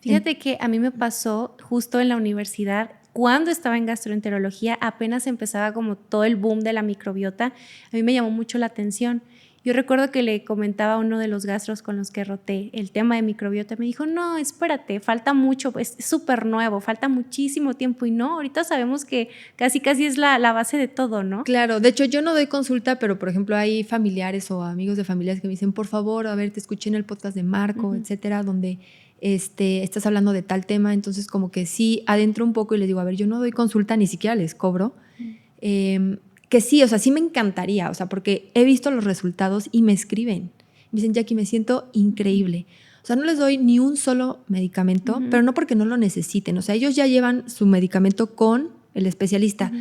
Fíjate que a mí me pasó justo en la universidad, cuando estaba en gastroenterología, apenas empezaba como todo el boom de la microbiota, a mí me llamó mucho la atención. Yo recuerdo que le comentaba a uno de los gastros con los que roté el tema de microbiota, me dijo, no, espérate, falta mucho, es súper nuevo, falta muchísimo tiempo, y no, ahorita sabemos que casi es la base de todo, ¿no? Claro, de hecho yo no doy consulta, pero por ejemplo hay familiares o amigos de familiares que me dicen, por favor, a ver, te escuché en el podcast de Marco, etcétera, donde estás hablando de tal tema, entonces como que sí adentro un poco y les digo, a ver, yo no doy consulta, ni siquiera les cobro, que sí, o sea, sí me encantaría, o sea, porque he visto los resultados y me escriben, me dicen, Jackie, me siento increíble. O sea, no les doy ni un solo medicamento, pero no porque no lo necesiten, o sea, ellos ya llevan su medicamento con el especialista.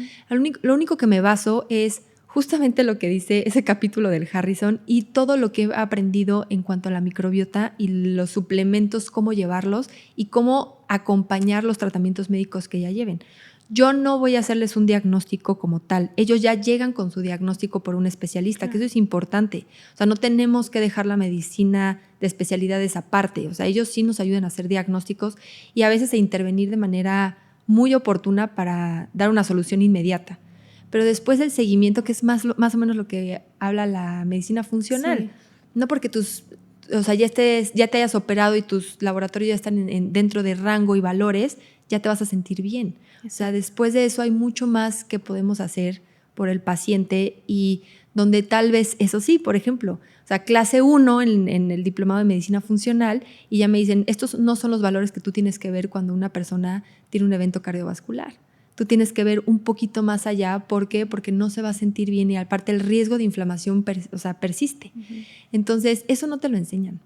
Lo único que me baso es justamente lo que dice ese capítulo del Harrison y todo lo que he aprendido en cuanto a la microbiota y los suplementos, cómo llevarlos y cómo acompañar los tratamientos médicos que ya lleven. Yo no voy a hacerles un diagnóstico como tal. Ellos ya llegan con su diagnóstico por un especialista, que eso es importante. O sea, no tenemos que dejar la medicina de especialidades aparte. O sea, ellos sí nos ayudan a hacer diagnósticos y a veces a intervenir de manera muy oportuna para dar una solución inmediata. Pero después del seguimiento, que es más o menos lo que habla la medicina funcional. Sí. No porque ya te hayas operado y tus laboratorios ya están dentro de rango y valores, ya te vas a sentir bien. O sea, después de eso hay mucho más que podemos hacer por el paciente y donde tal vez, eso sí, por ejemplo, o sea, clase 1 en el diplomado de medicina funcional y ya me dicen, estos no son los valores que tú tienes que ver cuando una persona tiene un evento cardiovascular. Tú tienes que ver un poquito más allá. ¿Por qué? Porque no se va a sentir bien y aparte el riesgo de inflamación persiste. Entonces, eso no te lo enseñan.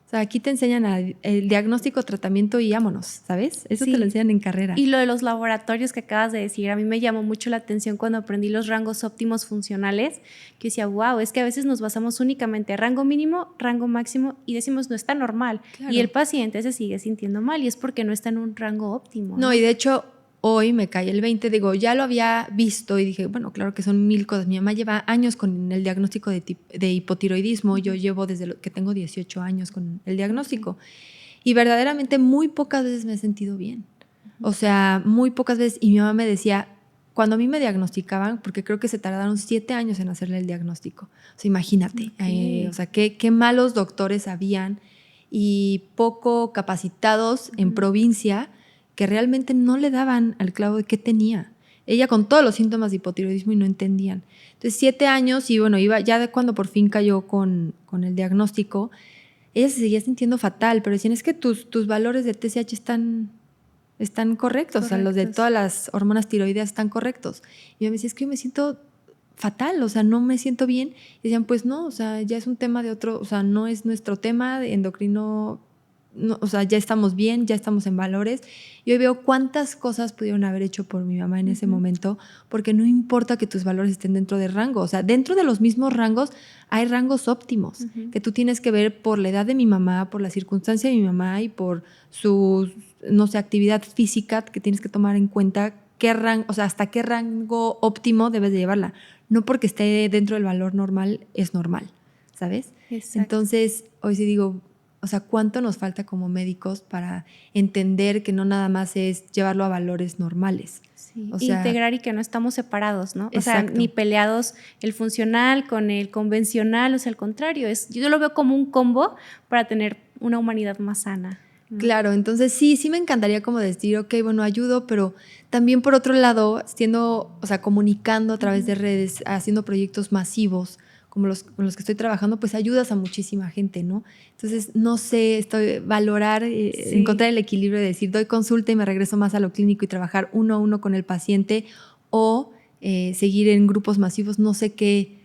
O sea, aquí te enseñan el diagnóstico, tratamiento y vámonos, ¿sabes? Eso sí. Te lo enseñan en carrera. Y lo de los laboratorios que acabas de decir, a mí me llamó mucho la atención cuando aprendí los rangos óptimos funcionales, que decía, wow, es que a veces nos basamos únicamente en rango mínimo, rango máximo y decimos no está normal. Claro. Y el paciente se sigue sintiendo mal y es porque no está en un rango óptimo. No, y de hecho hoy me cae el 20, digo, ya lo había visto y dije, bueno, claro que son 1000 cosas. Mi mamá lleva años con el diagnóstico de hipotiroidismo, yo llevo desde que tengo 18 años con el diagnóstico y verdaderamente muy pocas veces me he sentido bien. O sea, muy pocas veces. Y mi mamá me decía, cuando a mí me diagnosticaban, porque creo que se tardaron 7 años en hacerle el diagnóstico. O sea, imagínate, o sea, qué malos doctores habían y poco capacitados en provincia que realmente no le daban al clavo de qué tenía. Ella con todos los síntomas de hipotiroidismo y no entendían. Entonces 7 años y bueno, ya cuando por fin cayó con el diagnóstico, ella se seguía sintiendo fatal, pero decían, es que tus valores de TSH están correctos, o sea, los de todas las hormonas tiroideas están correctos. Y yo me decía, es que yo me siento fatal, o sea, no me siento bien. Y decían, pues no, o sea, ya es un tema de otro, o sea, no es nuestro tema de endocrino. No, o sea, ya estamos bien, ya estamos en valores. Y hoy veo cuántas cosas pudieron haber hecho por mi mamá en ese momento, porque no importa que tus valores estén dentro de rango. O sea, dentro de los mismos rangos hay rangos óptimos que tú tienes que ver por la edad de mi mamá, por la circunstancia de mi mamá y por su, no sé, actividad física que tienes que tomar en cuenta o sea, hasta qué rango óptimo debes de llevarla. No porque esté dentro del valor normal es normal, ¿sabes? Exacto. Entonces, hoy sí digo, o sea, ¿cuánto nos falta como médicos para entender que no nada más es llevarlo a valores normales? Sí, o sea, integrar y que no estamos separados, ¿no? Exacto. O sea, ni peleados el funcional con el convencional, o sea, al contrario, yo lo veo como un combo para tener una humanidad más sana. Claro, entonces sí me encantaría como decir, ok, bueno, ayudo, pero también por otro lado, comunicando a través de redes, haciendo proyectos masivos, como con los que estoy trabajando, pues ayudas a muchísima gente, ¿no? Entonces, no sé, valorar, encontrar el equilibrio de decir, doy consulta y me regreso más a lo clínico y trabajar 1 a 1 con el paciente o seguir en grupos masivos, no sé qué.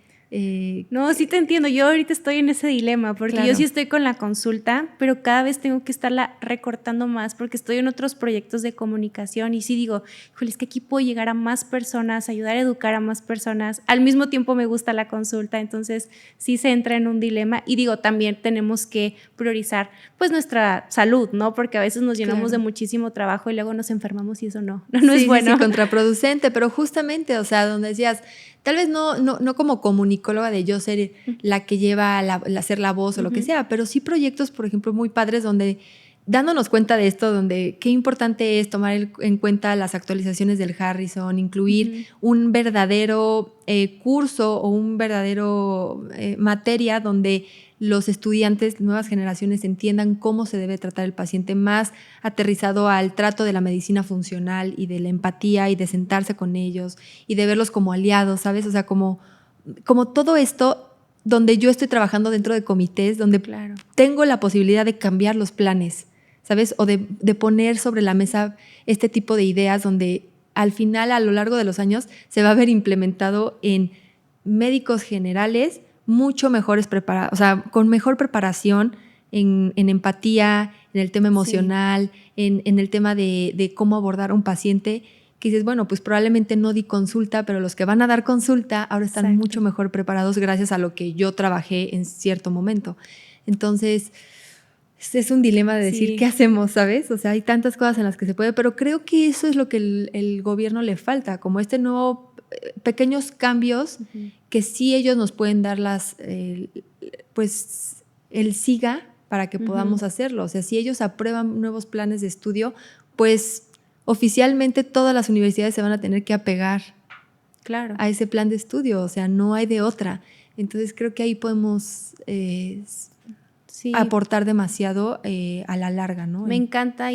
No, sí te entiendo, yo ahorita estoy en ese dilema porque claro. Yo sí estoy con la consulta, pero cada vez tengo que estarla recortando más porque estoy en otros proyectos de comunicación y sí digo, híjole, es que aquí puedo llegar a más personas, ayudar a educar a más personas, al mismo tiempo me gusta la consulta, entonces sí se entra en un dilema y digo, también tenemos que priorizar pues nuestra salud, ¿no? Porque a veces nos llenamos de muchísimo trabajo y luego nos enfermamos y eso no es bueno. Sí, contraproducente, pero justamente, o sea, donde decías, tal vez no como comunicóloga de yo ser la que lleva hacer la voz o lo que sea, pero sí proyectos, por ejemplo, muy padres donde dándonos cuenta de esto, donde qué importante es tomar en cuenta las actualizaciones del Harrison, incluir un verdadero curso o un verdadero materia donde los estudiantes, nuevas generaciones, entiendan cómo se debe tratar el paciente, más aterrizado al trato de la medicina funcional y de la empatía y de sentarse con ellos y de verlos como aliados, ¿sabes? O sea, como todo esto donde yo estoy trabajando dentro de comités, donde tengo la posibilidad de cambiar los planes, ¿sabes? O de poner sobre la mesa este tipo de ideas donde al final, a lo largo de los años, se va a ver implementado en médicos generales mucho mejores preparados, o sea, con mejor preparación en empatía, en el tema emocional, en el tema de cómo abordar a un paciente, que dices, bueno, pues probablemente no di consulta, pero los que van a dar consulta ahora están mucho mejor preparados gracias a lo que yo trabajé en cierto momento. Entonces, es un dilema de decir, ¿qué hacemos, sabes? O sea, hay tantas cosas en las que se puede, pero creo que eso es lo que el gobierno le falta, como este nuevo, pequeños cambios que sí ellos nos pueden dar pues el SIGA para que podamos hacerlo. O sea, si ellos aprueban nuevos planes de estudio, pues oficialmente todas las universidades se van a tener que apegar a ese plan de estudio, o sea, no hay de otra. Entonces creo que ahí podemos aportar demasiado a la larga, ¿no? Me encanta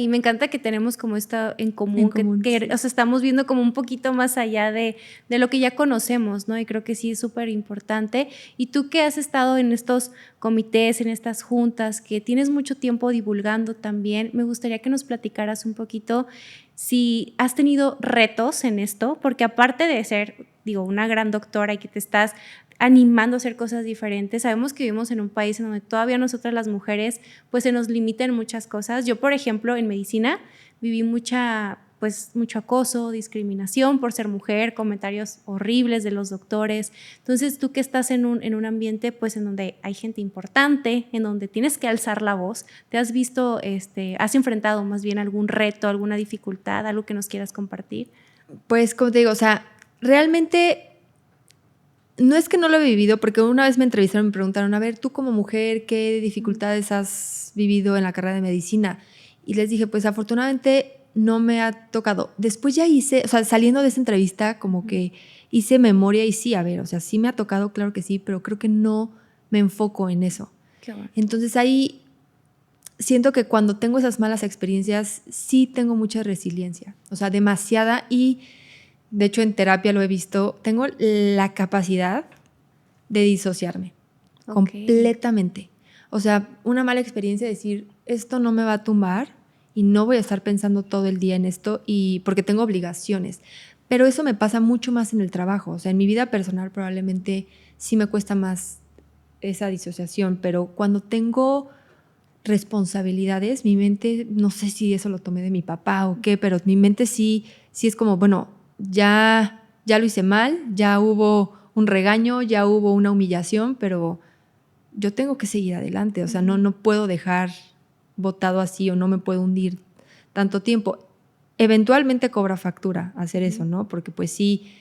que tenemos como esto en común, que o sea, estamos viendo como un poquito más allá de lo que ya conocemos, ¿no? Y creo que sí es súper importante. Y tú que has estado en estos comités, en estas juntas, que tienes mucho tiempo divulgando también, me gustaría que nos platicaras un poquito si has tenido retos en esto, porque aparte de ser, una gran doctora y que te estás animando a hacer cosas diferentes. Sabemos que vivimos en un país en donde todavía nosotras las mujeres pues se nos limitan muchas cosas. Yo, por ejemplo, en medicina viví mucho acoso, discriminación por ser mujer, comentarios horribles de los doctores. Entonces, tú que estás en un ambiente pues en donde hay gente importante, en donde tienes que alzar la voz, ¿te has visto, has enfrentado más bien algún reto, alguna dificultad, algo que nos quieras compartir? Pues, como te digo, o sea, realmente no es que no lo he vivido, porque una vez me entrevistaron y me preguntaron, a ver, tú como mujer, ¿qué dificultades has vivido en la carrera de medicina? Y les dije, pues afortunadamente no me ha tocado. Después ya hice, o sea, saliendo de esa entrevista, como que hice memoria y sí, a ver, o sea, sí me ha tocado, claro que sí, pero creo que no me enfoco en eso. Qué bueno. Entonces ahí siento que cuando tengo esas malas experiencias, sí tengo mucha resiliencia, o sea, demasiada, y de hecho en terapia lo he visto, tengo la capacidad de disociarme completamente. O sea, una mala experiencia, decir, esto no me va a tumbar y no voy a estar pensando todo el día en esto, y porque tengo obligaciones. Pero eso me pasa mucho más en el trabajo. O sea, en mi vida personal probablemente sí me cuesta más esa disociación, pero cuando tengo responsabilidades, mi mente, no sé si eso lo tomé de mi papá o qué, pero mi mente sí es como, bueno, ya lo hice mal, ya hubo un regaño, ya hubo una humillación, pero yo tengo que seguir adelante. O sea, no puedo dejar botado así, o no me puedo hundir tanto tiempo. Eventualmente cobra factura hacer eso, ¿no? Porque pues sí,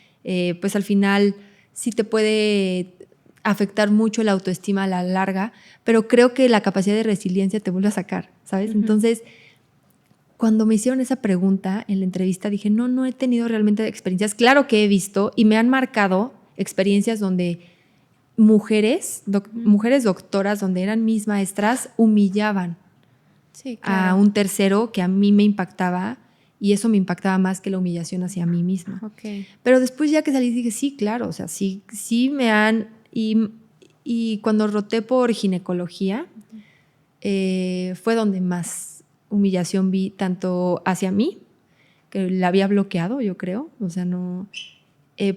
pues al final sí te puede afectar mucho la autoestima a la larga, pero creo que la capacidad de resiliencia te vuelve a sacar, ¿sabes? Entonces, cuando me hicieron esa pregunta en la entrevista, dije, no he tenido realmente experiencias. Claro que he visto y me han marcado experiencias donde mujeres doctoras, donde eran mis maestras, humillaban a un tercero que a mí me impactaba, y eso me impactaba más que la humillación hacia mí misma. Pero después, ya que salí, dije, sí, claro, o sea, sí me han... Y cuando roté por ginecología, fue donde más humillación vi, tanto hacia mí, que la había bloqueado, yo creo, o sea, no,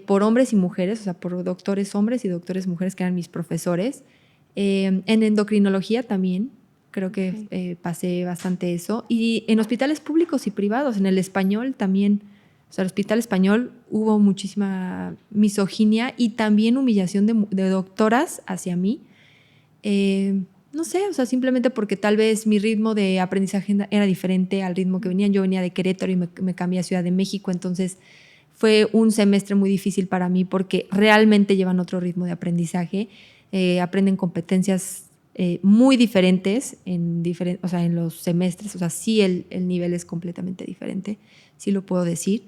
por hombres y mujeres, o sea, por doctores hombres y doctores mujeres que eran mis profesores. En endocrinología también, creo que pasé bastante eso. Y en hospitales públicos y privados, en el español también. O sea, el hospital español hubo muchísima misoginia y también humillación de doctoras hacia mí. No sé, o sea, simplemente porque tal vez mi ritmo de aprendizaje era diferente al ritmo que venían. Yo venía de Querétaro y me cambié a Ciudad de México, entonces fue un semestre muy difícil para mí porque realmente llevan otro ritmo de aprendizaje, aprenden competencias muy diferentes o sea, en los semestres, o sea, sí el nivel es completamente diferente, sí lo puedo decir.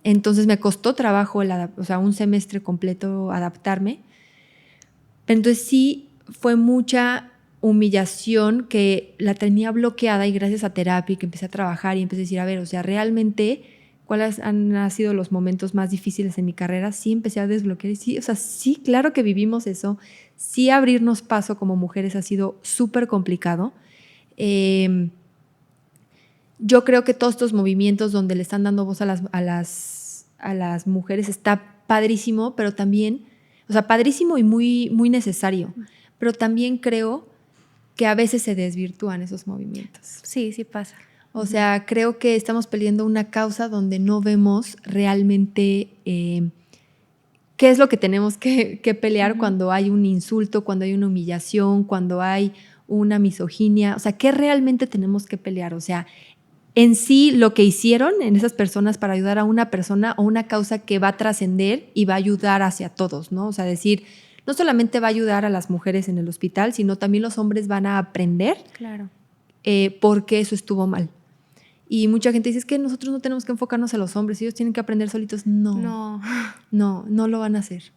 Entonces me costó trabajo, o sea, un semestre completo adaptarme. Entonces sí fue mucha humillación que la tenía bloqueada y gracias a terapia que empecé a trabajar y empecé a decir, a ver, o sea, realmente cuáles han sido los momentos más difíciles en mi carrera, sí empecé a desbloquear y sí, o sea, sí, claro que vivimos eso, sí abrirnos paso como mujeres ha sido súper complicado. Yo creo que todos estos movimientos donde le están dando voz a las mujeres está padrísimo, pero también, o sea, padrísimo y muy, muy necesario, pero también creo que a veces se desvirtúan esos movimientos. Sí, sí pasa. O sea, creo que estamos peleando una causa donde no vemos realmente qué es lo que tenemos que pelear cuando hay un insulto, cuando hay una humillación, cuando hay una misoginia. O sea, ¿qué realmente tenemos que pelear? O sea, en sí lo que hicieron en esas personas para ayudar a una persona o una causa que va a trascender y va a ayudar hacia todos, ¿no? O sea, decir, no solamente va a ayudar a las mujeres en el hospital, sino también los hombres van a aprender por qué eso estuvo mal. Y mucha gente dice, es que nosotros no tenemos que enfocarnos a los hombres, ellos tienen que aprender solitos. No lo van a hacer.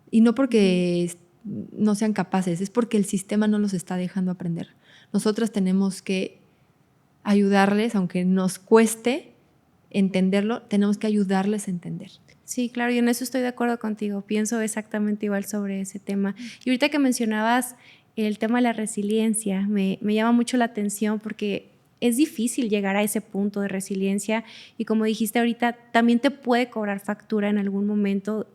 Y no porque no sean capaces, es porque el sistema no los está dejando aprender. Nosotras tenemos que ayudarles, aunque nos cueste entenderlo, tenemos que ayudarles a entender. Sí, claro, y en eso estoy de acuerdo contigo. Pienso exactamente igual sobre ese tema. Y ahorita que mencionabas el tema de la resiliencia, me llama mucho la atención porque es difícil llegar a ese punto de resiliencia y como dijiste ahorita, también te puede cobrar factura en algún momento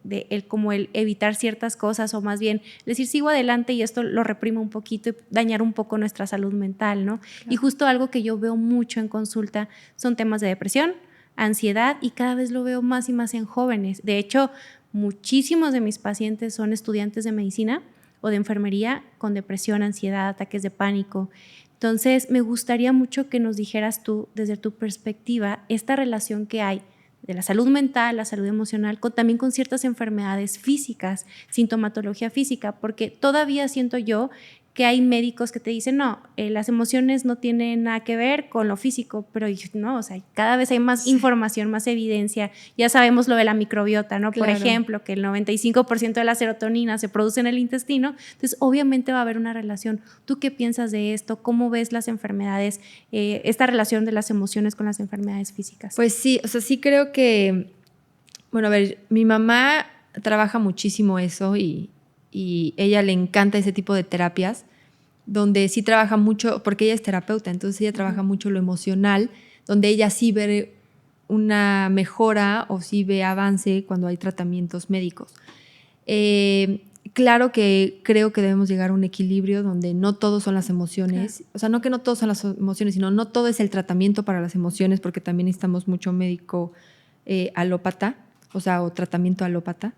como el evitar ciertas cosas o más bien decir sigo adelante y esto lo reprimo un poquito y dañar un poco nuestra salud mental, ¿no? Claro. Y justo algo que yo veo mucho en consulta son temas de depresión, ansiedad y cada vez lo veo más y más en jóvenes. De hecho, muchísimos de mis pacientes son estudiantes de medicina o de enfermería con depresión, ansiedad, ataques de pánico. Entonces, me gustaría mucho que nos dijeras tú, desde tu perspectiva, esta relación que hay de la salud mental, la salud emocional, también con ciertas enfermedades físicas, sintomatología física, porque todavía siento yo que hay médicos que te dicen, no, las emociones no tienen nada que ver con lo físico, pero no, o sea, cada vez hay más información, más evidencia. Ya sabemos lo de la microbiota, ¿no? Claro. Por ejemplo, que el 95% de la serotonina se produce en el intestino, entonces obviamente va a haber una relación. ¿Tú qué piensas de esto? ¿Cómo ves las enfermedades, esta relación de las emociones con las enfermedades físicas? Pues sí, o sea, sí creo que, bueno, a ver, mi mamá trabaja muchísimo eso y ella le encanta ese tipo de terapias, donde sí trabaja mucho, porque ella es terapeuta, entonces ella trabaja mucho lo emocional, donde ella sí ve una mejora o sí ve avance cuando hay tratamientos médicos. Claro que creo que debemos llegar a un equilibrio donde no todos son las emociones, claro. O sea, no que no todos son las emociones, sino no todo es el tratamiento para las emociones, porque también necesitamos mucho médico alópata, o sea, o tratamiento alópata.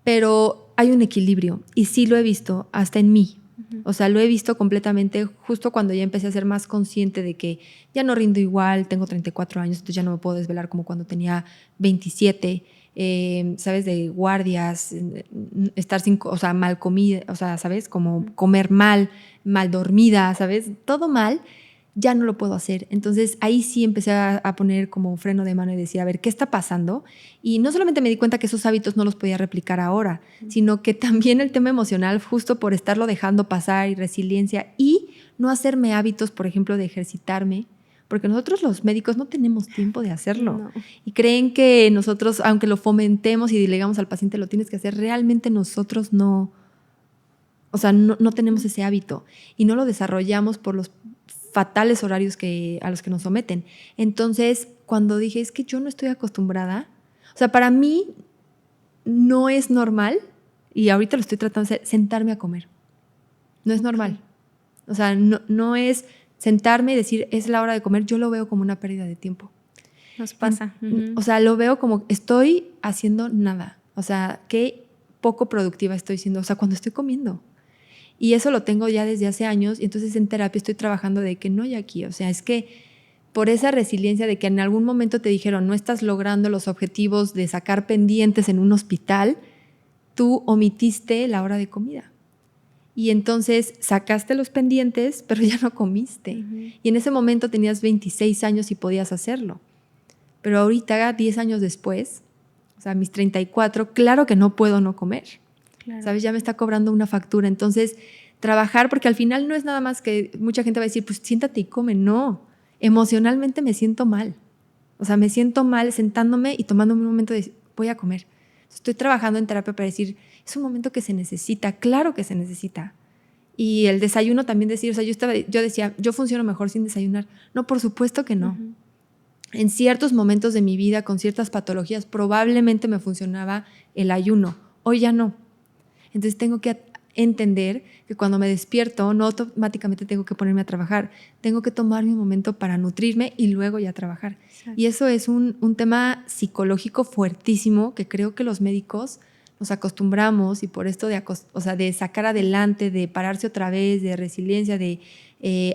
Pero hay un equilibrio y sí lo he visto hasta en mí. O sea, lo he visto completamente justo cuando ya empecé a ser más consciente de que ya no rindo igual, tengo 34 años, entonces ya no me puedo desvelar como cuando tenía 27, ¿sabes? De guardias, estar o sea, mal comida, o sea, ¿sabes? Como comer mal dormida, ¿sabes? Todo mal. Ya no lo puedo hacer. Entonces ahí sí empecé a poner como freno de mano y decir, a ver, ¿qué está pasando? Y no solamente me di cuenta que esos hábitos no los podía replicar ahora, sino que también el tema emocional, justo por estarlo dejando pasar y resiliencia y no hacerme hábitos, por ejemplo, de ejercitarme, porque nosotros los médicos no tenemos tiempo de hacerlo. No. Y creen que nosotros, aunque lo fomentemos y digamos al paciente lo tienes que hacer, realmente nosotros no, o sea, no tenemos ese hábito y no lo desarrollamos por los fatales horarios a los que nos someten. Entonces, cuando dije, es que yo no estoy acostumbrada, o sea, para mí no es normal, y ahorita lo estoy tratando de hacer, sentarme a comer. No es normal. O sea, no es sentarme y decir, es la hora de comer, yo lo veo como una pérdida de tiempo. Nos pasa. O sea, lo veo como estoy haciendo nada. O sea, qué poco productiva estoy siendo, o sea, cuando estoy comiendo. Y eso lo tengo ya desde hace años y entonces en terapia estoy trabajando de que no hay aquí, o sea, es que por esa resiliencia de que en algún momento te dijeron no estás logrando los objetivos de sacar pendientes en un hospital, tú omitiste la hora de comida. Y entonces sacaste los pendientes, pero ya no comiste. Y en ese momento tenías 26 años y podías hacerlo. Pero ahorita, 10 años después, o sea, mis 34, claro que no puedo no comer. Claro. ¿Sabes? Ya me está cobrando una factura. Entonces, trabajar, porque al final no es nada más que mucha gente va a decir, pues siéntate y come. No, emocionalmente me siento mal. O sea, me siento mal sentándome y tomándome un momento de voy a comer. Estoy trabajando en terapia para decir, es un momento que se necesita, claro que se necesita. Y el desayuno también decir, o sea, yo decía, yo funciono mejor sin desayunar. No, por supuesto que no. En ciertos momentos de mi vida, con ciertas patologías, probablemente me funcionaba el ayuno. Hoy ya no. Entonces tengo que entender que cuando me despierto, no automáticamente tengo que ponerme a trabajar. Tengo que tomarme un momento para nutrirme y luego ya trabajar. Exacto. Y eso es un tema psicológico fuertísimo que creo que los médicos nos acostumbramos, y por esto de sacar adelante, de pararse otra vez, de resiliencia, de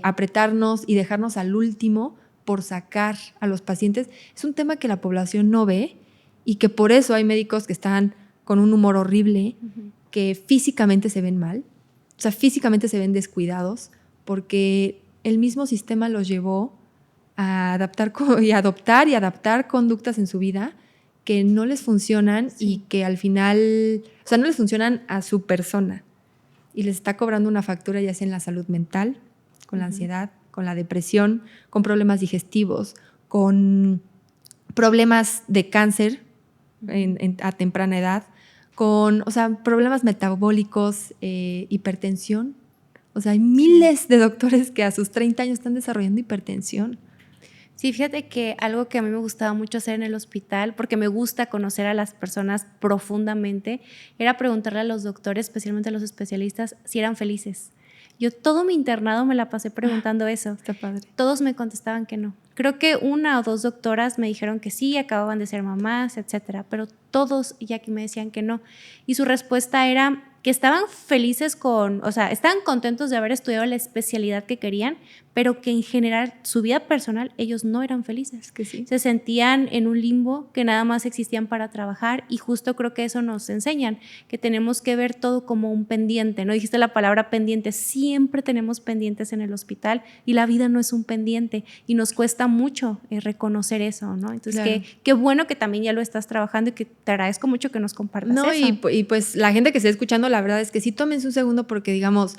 apretarnos y dejarnos al último por sacar a los pacientes, es un tema que la población no ve y que por eso hay médicos que están con un humor horrible, que físicamente se ven mal, o sea, físicamente se ven descuidados porque el mismo sistema los llevó a adoptar conductas en su vida que no les funcionan y que al final, o sea, no les funcionan a su persona y les está cobrando una factura ya sea en la salud mental, con la ansiedad, con la depresión, con problemas digestivos, con problemas de cáncer a temprana edad, con, o sea, problemas metabólicos, hipertensión. O sea, hay miles de doctores que a sus 30 años están desarrollando hipertensión. Sí, fíjate que algo que a mí me gustaba mucho hacer en el hospital, porque me gusta conocer a las personas profundamente, era preguntarle a los doctores, especialmente a los especialistas, si eran felices. Yo todo mi internado me la pasé preguntando eso. Está padre. Todos me contestaban que no. Creo que 1 o 2 doctoras me dijeron que sí, acababan de ser mamás, etcétera, pero todos ya que me decían que no. Y su respuesta era que estaban felices estaban contentos de haber estudiado la especialidad que querían, pero que en general su vida personal ellos no eran felices. Que sí. Se sentían en un limbo, que nada más existían para trabajar, y justo creo que eso nos enseñan, que tenemos que ver todo como un pendiente. No dijiste la palabra pendiente, siempre tenemos pendientes en el hospital y la vida no es un pendiente y nos cuesta mucho reconocer eso, ¿no? Entonces, claro, qué bueno que también ya lo estás trabajando y que te agradezco mucho que nos compartas eso. Y pues la gente que esté escuchando, la verdad es que sí tómense un segundo porque, digamos,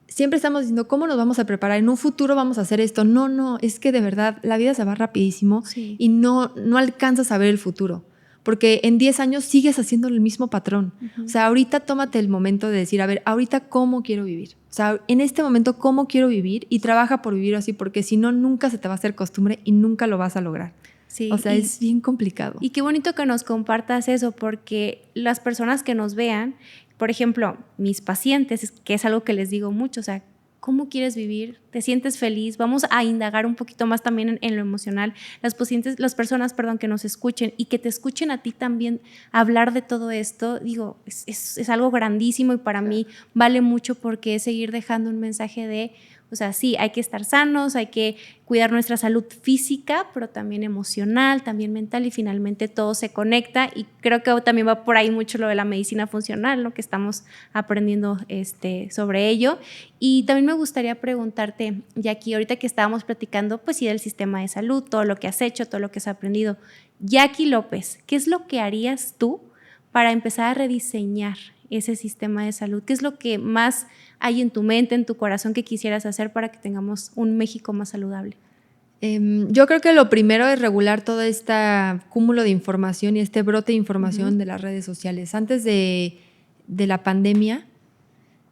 siempre estamos diciendo, ¿cómo nos vamos a preparar? En un futuro vamos a hacer esto. No, es que de verdad la vida se va rapidísimo y no alcanzas a ver el futuro. Porque en 10 años sigues haciendo el mismo patrón. O sea, ahorita tómate el momento de decir, a ver, ahorita ¿cómo quiero vivir? O sea, en este momento ¿cómo quiero vivir? Y trabaja por vivir así, porque si no, nunca se te va a hacer costumbre y nunca lo vas a lograr. Sí, o sea, es bien complicado. Y qué bonito que nos compartas eso, porque las personas que nos vean, por ejemplo, mis pacientes, que es algo que les digo mucho, o sea, ¿cómo quieres vivir? ¿Te sientes feliz? Vamos a indagar un poquito más también en lo emocional. Las personas que nos escuchen y que te escuchen a ti también hablar de todo esto, digo, es algo grandísimo y para mí vale mucho porque es seguir dejando un mensaje de, o sea, sí, hay que estar sanos, hay que cuidar nuestra salud física, pero también emocional, también mental, y finalmente todo se conecta, y creo que también va por ahí mucho lo de la medicina funcional, ¿no? Que estamos aprendiendo sobre ello. Y también me gustaría preguntarte, Jackie, ahorita que estábamos platicando, pues sí, del sistema de salud, todo lo que has hecho, todo lo que has aprendido. Jackie López, ¿qué es lo que harías tú para empezar a rediseñar ese sistema de salud? ¿Qué es lo que más hay en tu mente, en tu corazón que quisieras hacer para que tengamos un México más saludable? Yo creo que lo primero es regular todo este cúmulo de información y este brote de información de las redes sociales. Antes de la pandemia,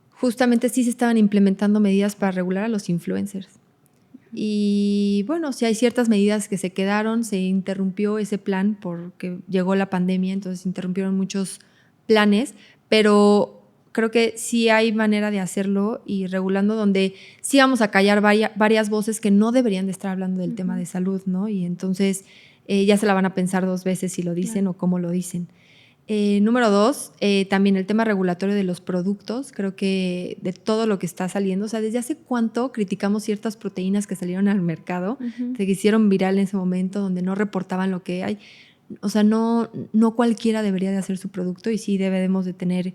justamente sí se estaban implementando medidas para regular a los influencers. Y bueno, sí hay ciertas medidas que se quedaron, se interrumpió ese plan porque llegó la pandemia, entonces se interrumpieron muchos planes, pero creo que sí hay manera de hacerlo y regulando, donde sí vamos a callar varias voces que no deberían de estar hablando del tema de salud, ¿no? Y entonces ya se la van a pensar 2 veces si lo dicen o cómo lo dicen. Número 2, también el tema regulatorio de los productos. Creo que de todo lo que está saliendo, o sea, ¿desde hace cuánto criticamos ciertas proteínas que salieron al mercado, que se hicieron viral en ese momento, donde no reportaban lo que hay? O sea, no cualquiera debería de hacer su producto y sí debemos de tener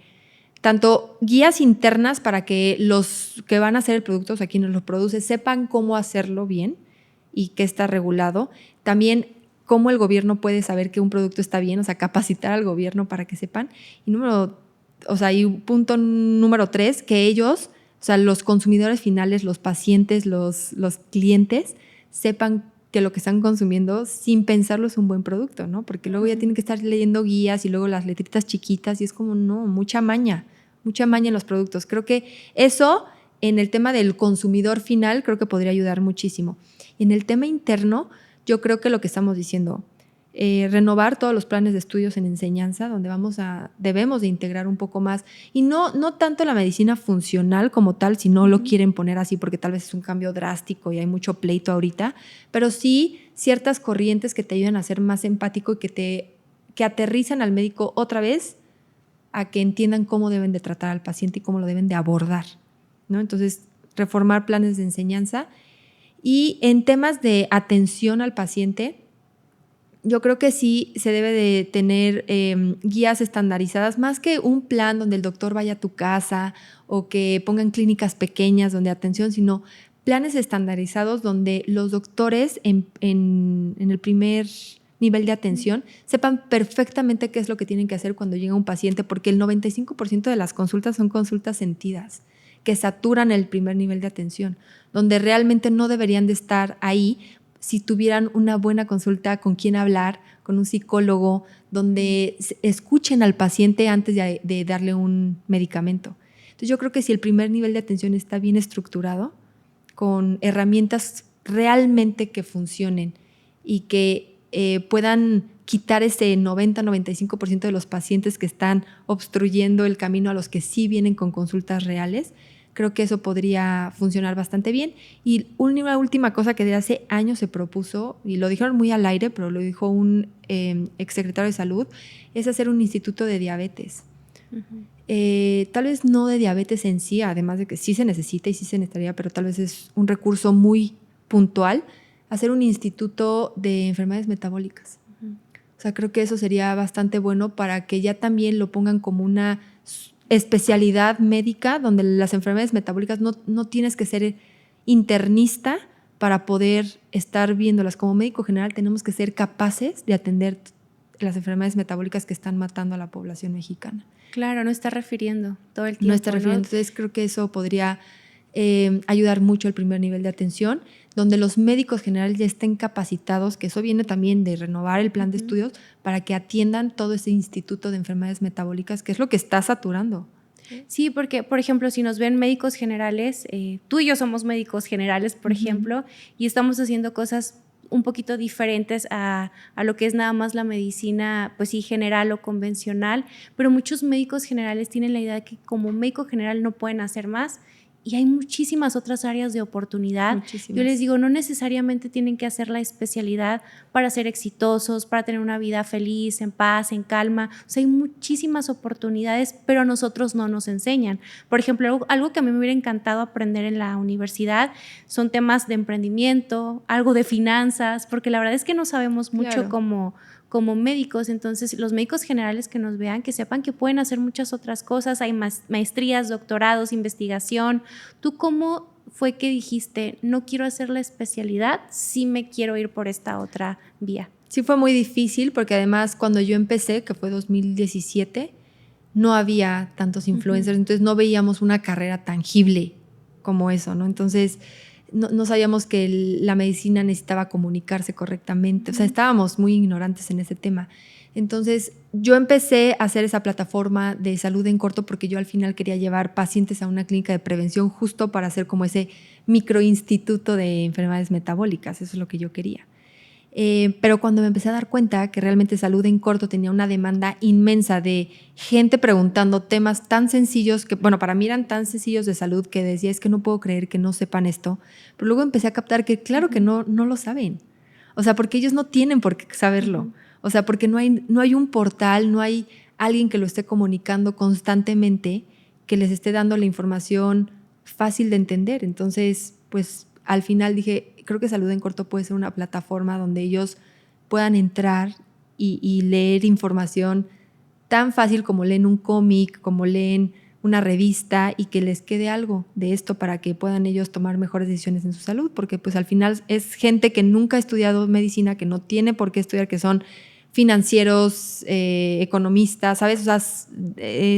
tanto guías internas para que los que van a hacer el producto, o sea, quienes lo produce, sepan cómo hacerlo bien y que está regulado. También cómo el gobierno puede saber que un producto está bien, o sea, capacitar al gobierno para que sepan. Y punto número 3, que ellos, o sea, los consumidores finales, los pacientes, los clientes, sepan que lo que están consumiendo sin pensarlo es un buen producto, ¿no? Porque luego ya tienen que estar leyendo guías y luego las letritas chiquitas y es como, no, mucha maña en los productos. Creo que eso, en el tema del consumidor final, creo que podría ayudar muchísimo. Y en el tema interno, yo creo que lo que estamos diciendo, renovar todos los planes de estudios en enseñanza, donde debemos de integrar un poco más, y no tanto la medicina funcional como tal, si no lo quieren poner así, porque tal vez es un cambio drástico y hay mucho pleito ahorita, pero sí ciertas corrientes que te ayudan a ser más empático y que aterrizan al médico otra vez a que entiendan cómo deben de tratar al paciente y cómo lo deben de abordar, ¿no? Entonces, reformar planes de enseñanza. Y en temas de atención al paciente, yo creo que sí se debe de tener guías estandarizadas, más que un plan donde el doctor vaya a tu casa o que pongan clínicas pequeñas donde atención, sino planes estandarizados donde los doctores en el primer nivel de atención sepan perfectamente qué es lo que tienen que hacer cuando llega un paciente, porque el 95% de las consultas son consultas sentidas, que saturan el primer nivel de atención, donde realmente no deberían de estar ahí si tuvieran una buena consulta con quién hablar, con un psicólogo, donde escuchen al paciente antes de darle un medicamento. Entonces yo creo que si el primer nivel de atención está bien estructurado, con herramientas realmente que funcionen y que puedan quitar ese 90-95% de los pacientes que están obstruyendo el camino a los que sí vienen con consultas reales, creo que eso podría funcionar bastante bien. Y una última cosa que de hace años se propuso, y lo dijeron muy al aire, pero lo dijo un exsecretario de Salud, es hacer un instituto de diabetes. Tal vez no de diabetes en sí, además de que sí se necesita y sí se necesitaría, pero tal vez es un recurso muy puntual, hacer un instituto de enfermedades metabólicas. O sea, creo que eso sería bastante bueno para que ya también lo pongan como una especialidad médica, donde las enfermedades metabólicas no tienes que ser internista para poder estar viéndolas. Como médico general tenemos que ser capaces de atender las enfermedades metabólicas que están matando a la población mexicana. Claro, no está refiriendo todo el tiempo. No está refiriendo. Entonces creo que eso podría ayudar mucho el primer nivel de atención, donde los médicos generales ya estén capacitados, que eso viene también de renovar el plan de estudios, para que atiendan todo ese instituto de enfermedades metabólicas, que es lo que está saturando. Sí, porque, por ejemplo, si nos ven médicos generales, tú y yo somos médicos generales, por ejemplo, y estamos haciendo cosas un poquito diferentes a lo que es nada más la medicina, pues sí, general o convencional, pero muchos médicos generales tienen la idea de que como médico general no pueden hacer más, y hay muchísimas otras áreas de oportunidad. Yo les digo, no necesariamente tienen que hacer la especialidad para ser exitosos, para tener una vida feliz, en paz, en calma. O sea, hay muchísimas oportunidades, pero a nosotros no nos enseñan. Por ejemplo, algo que a mí me hubiera encantado aprender en la universidad son temas de emprendimiento, algo de finanzas, porque la verdad es que no sabemos mucho como médicos. Entonces los médicos generales que nos vean, que sepan que pueden hacer muchas otras cosas, hay maestrías, doctorados, investigación. ¿Tú cómo fue que dijiste, no quiero hacer la especialidad, sí me quiero ir por esta otra vía? Sí, fue muy difícil porque además cuando yo empecé, que fue 2017, no había tantos influencers, entonces no veíamos una carrera tangible como eso, ¿no? Entonces no sabíamos que la medicina necesitaba comunicarse correctamente, o sea, estábamos muy ignorantes en ese tema. Entonces yo empecé a hacer esa plataforma de salud en corto porque yo al final quería llevar pacientes a una clínica de prevención justo para hacer como ese microinstituto de enfermedades metabólicas, eso es lo que yo quería. Pero cuando me empecé a dar cuenta que realmente salud en corto tenía una demanda inmensa de gente preguntando temas tan sencillos, que bueno, para mí eran tan sencillos de salud que decía, es que no puedo creer que no sepan esto, pero luego empecé a captar que claro que no lo saben, o sea, porque ellos no tienen por qué saberlo, o sea, porque no hay un portal, no hay alguien que lo esté comunicando constantemente, que les esté dando la información fácil de entender. Entonces, pues al final dije, creo que Salud en Corto puede ser una plataforma donde ellos puedan entrar y leer información tan fácil como leen un cómic, como leen una revista, y que les quede algo de esto para que puedan ellos tomar mejores decisiones en su salud, porque pues al final es gente que nunca ha estudiado medicina, que no tiene por qué estudiar, que son financieros, economistas, ¿sabes? O sea,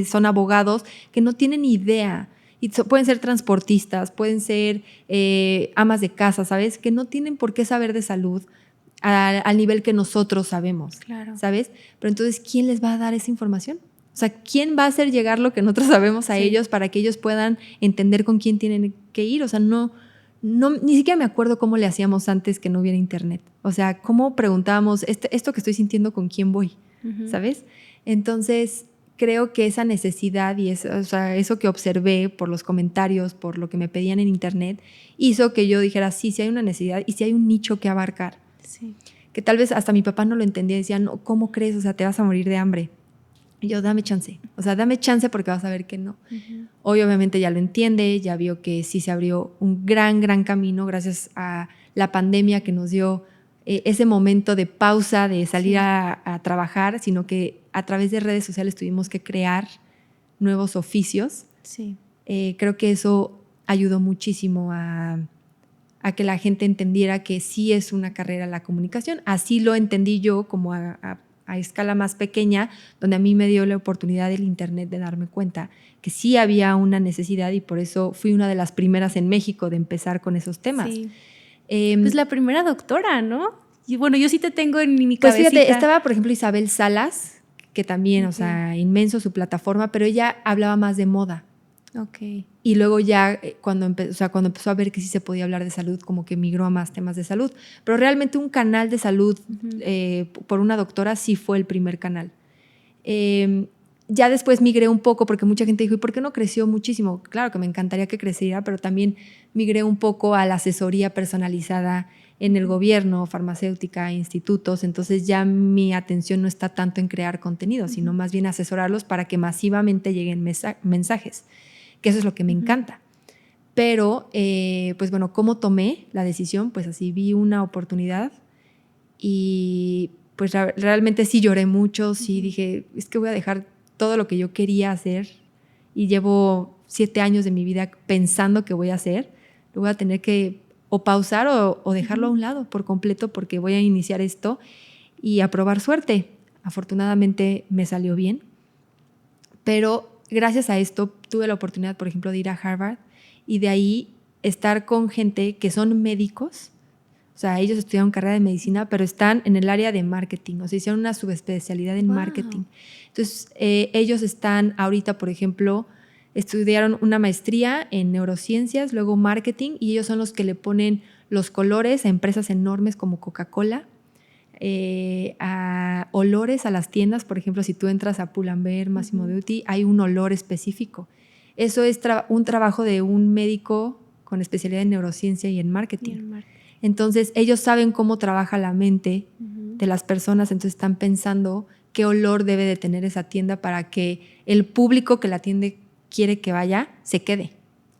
son abogados que no tienen idea. Y pueden ser transportistas, pueden ser amas de casa, ¿sabes? Que no tienen por qué saber de salud al nivel que nosotros sabemos, claro. ¿sabes? Pero entonces, ¿quién les va a dar esa información? O sea, ¿quién va a hacer llegar lo que nosotros sabemos a ellos para que ellos puedan entender con quién tienen que ir? O sea, ni siquiera me acuerdo cómo le hacíamos antes que no hubiera internet. O sea, cómo preguntábamos, esto que estoy sintiendo, ¿con quién voy? ¿Sabes? Entonces, creo que esa necesidad y eso que observé por los comentarios, por lo que me pedían en internet, hizo que yo dijera, sí hay una necesidad y sí hay un nicho que abarcar. Sí. Que tal vez hasta mi papá no lo entendía, decía, no, ¿cómo crees? O sea, te vas a morir de hambre. Y yo, dame chance. O sea, dame chance porque vas a ver que no. Hoy obviamente ya lo entiende, ya vio que sí se abrió un gran, gran camino gracias a la pandemia que nos dio ese momento de pausa, de salir a trabajar, sino que a través de redes sociales tuvimos que crear nuevos oficios. Sí. Creo que eso ayudó muchísimo a que la gente entendiera que sí es una carrera la comunicación. Así lo entendí yo, como a escala más pequeña, donde a mí me dio la oportunidad del internet de darme cuenta que sí había una necesidad, y por eso fui una de las primeras en México de empezar con esos temas. Sí. Pues la primera doctora, ¿no? Y bueno, yo sí te tengo en mi pues cabecita. Fíjate, estaba por ejemplo Isabel Salas, que también, o sea, inmenso su plataforma, pero ella hablaba más de moda. Okay. Y luego ya cuando empezó a ver que sí se podía hablar de salud, como que migró a más temas de salud. Pero realmente un canal de salud por una doctora sí fue el primer canal. Ya después migré un poco porque mucha gente dijo, ¿y por qué no creció muchísimo? Claro que me encantaría que creciera, pero también migré un poco a la asesoría personalizada en el gobierno, farmacéutica, institutos. Entonces ya mi atención no está tanto en crear contenido, sino más bien asesorarlos para que masivamente lleguen mensajes, que eso es lo que me encanta. Pero, pues bueno, ¿cómo tomé la decisión? Pues así, vi una oportunidad y pues realmente sí lloré mucho, sí dije, es que voy a dejar todo lo que yo quería hacer y llevo 7 años de mi vida pensando que voy a hacer, lo voy a tener que o pausar o dejarlo a un lado por completo, porque voy a iniciar esto y a probar suerte. Afortunadamente me salió bien, pero gracias a esto tuve la oportunidad, por ejemplo, de ir a Harvard y de ahí estar con gente que son médicos. O sea, ellos estudiaron carrera de medicina, pero están en el área de marketing. O sea, hicieron una subespecialidad en marketing. Entonces, ellos están ahorita, por ejemplo, estudiaron una maestría en neurociencias, luego marketing, y ellos son los que le ponen los colores a empresas enormes como Coca-Cola, a olores a las tiendas. Por ejemplo, si tú entras a Pull&Bear, Massimo Dutti, hay un olor específico. Eso es un trabajo de un médico con especialidad en neurociencia y en marketing. Entonces, ellos saben cómo trabaja la mente de las personas, entonces están pensando qué olor debe de tener esa tienda para que el público que la tienda quiere que vaya se quede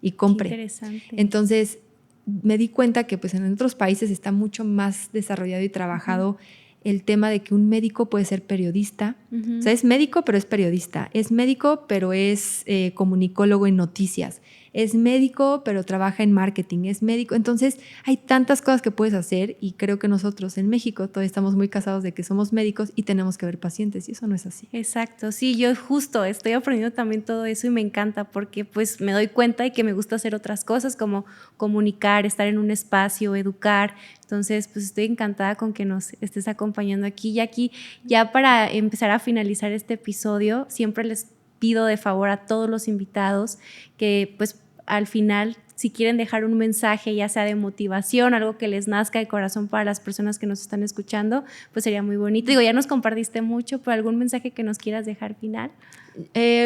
y compre. Qué interesante. Entonces, me di cuenta que pues, en otros países está mucho más desarrollado y trabajado el tema de que un médico puede ser periodista. O sea, es médico, pero es periodista. Es médico, pero es comunicólogo en noticias. Es médico, pero trabaja en marketing. Es médico. Entonces, hay tantas cosas que puedes hacer, y creo que nosotros en México todavía estamos muy casados de que somos médicos y tenemos que ver pacientes, y eso no es así. Exacto. Sí, yo justo estoy aprendiendo también todo eso y me encanta porque pues me doy cuenta de que me gusta hacer otras cosas como comunicar, estar en un espacio, educar. Entonces, pues estoy encantada con que nos estés acompañando aquí. Y aquí, ya para empezar a finalizar este episodio, siempre les pido de favor a todos los invitados que pues al final, si quieren dejar un mensaje, ya sea de motivación, algo que les nazca de corazón para las personas que nos están escuchando, pues sería muy bonito. Digo, ya nos compartiste mucho, pero algún mensaje que nos quieras dejar final.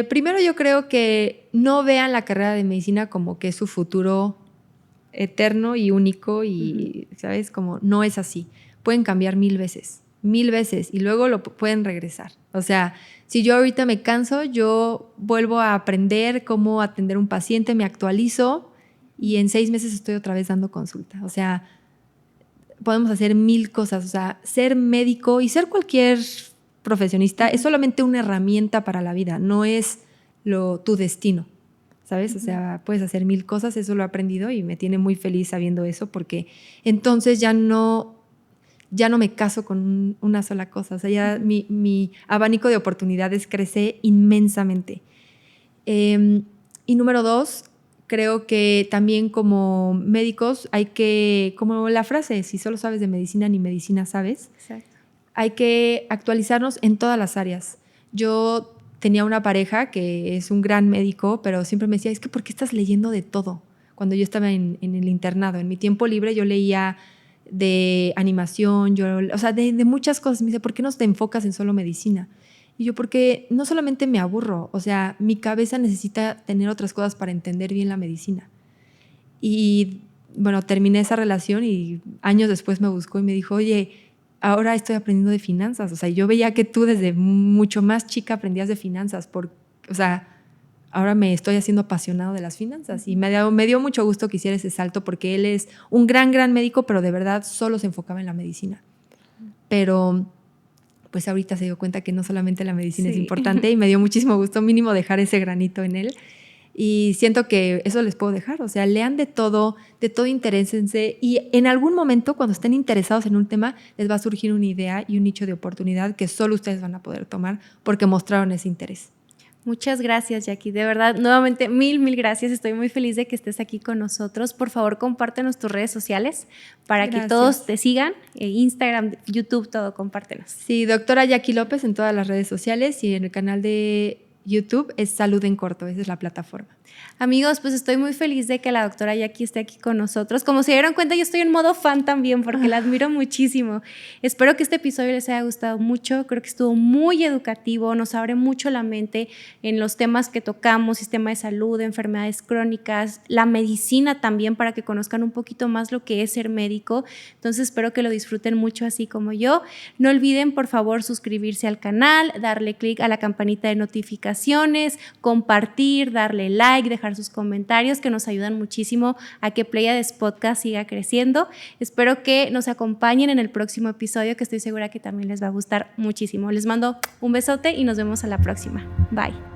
Primero, yo creo que no vean la carrera de medicina como que es su futuro eterno y único y, ¿sabes? Como no es así. Pueden cambiar 1000 veces. 1000 veces y luego lo pueden regresar. O sea, si yo ahorita me canso, yo vuelvo a aprender cómo atender a un paciente, me actualizo y en 6 meses estoy otra vez dando consulta. O sea, podemos hacer 1000 cosas. O sea, ser médico y ser cualquier profesionista es solamente una herramienta para la vida, no es tu destino, ¿sabes? O sea, puedes hacer 1000 cosas, eso lo he aprendido y me tiene muy feliz sabiendo eso porque entonces ya no me caso con una sola cosa. O sea, ya mi abanico de oportunidades crece inmensamente. Y número 2, creo que también como médicos hay que, como la frase, si solo sabes de medicina, ni medicina sabes. Exacto. Hay que actualizarnos en todas las áreas. Yo tenía una pareja que es un gran médico, pero siempre me decía, es que ¿por qué estás leyendo de todo? Cuando yo estaba en el internado, en mi tiempo libre yo leía de animación, o sea, de muchas cosas. Me dice, ¿por qué no te enfocas en solo medicina? Y yo, porque no solamente me aburro, o sea, mi cabeza necesita tener otras cosas para entender bien la medicina. Y bueno, terminé esa relación y años después me buscó y me dijo, oye, ahora estoy aprendiendo de finanzas. O sea, yo veía que tú desde mucho más chica aprendías de finanzas. O sea, ahora me estoy haciendo apasionado de las finanzas. Y me dio mucho gusto que hiciera ese salto porque él es un gran médico, pero de verdad solo se enfocaba en la medicina. Pero pues ahorita se dio cuenta que no solamente la medicina es importante y me dio muchísimo gusto mínimo dejar ese granito en él. Y siento que eso les puedo dejar. O sea, lean de todo interésense y en algún momento cuando estén interesados en un tema les va a surgir una idea y un nicho de oportunidad que solo ustedes van a poder tomar porque mostraron ese interés. Muchas gracias, Jackie. De verdad, nuevamente, mil gracias. Estoy muy feliz de que estés aquí con nosotros. Por favor, compártenos tus redes sociales para que todos te sigan. Instagram, YouTube, todo, compártenos. Sí, doctora Jackie López en todas las redes sociales y en el canal de YouTube es Salud en Corto, esa es la plataforma. Amigos, pues estoy muy feliz de que la doctora Jackie esté aquí con nosotros. Como se dieron cuenta, yo estoy en modo fan también porque la admiro muchísimo. Espero que este episodio les haya gustado mucho. Creo que estuvo muy educativo, nos abre mucho la mente en los temas que tocamos, sistema de salud, enfermedades crónicas, la medicina también, para que conozcan un poquito más lo que es ser médico. Entonces espero que lo disfruten mucho así como yo. No olviden, por favor, suscribirse al canal, darle clic a la campanita de notificaciones, compartir, darle like, dejar sus comentarios que nos ayudan muchísimo a que Pleiades Podcast siga creciendo. Espero que nos acompañen en el próximo episodio, que estoy segura que también les va a gustar muchísimo. Les mando un besote y nos vemos a la próxima. Bye.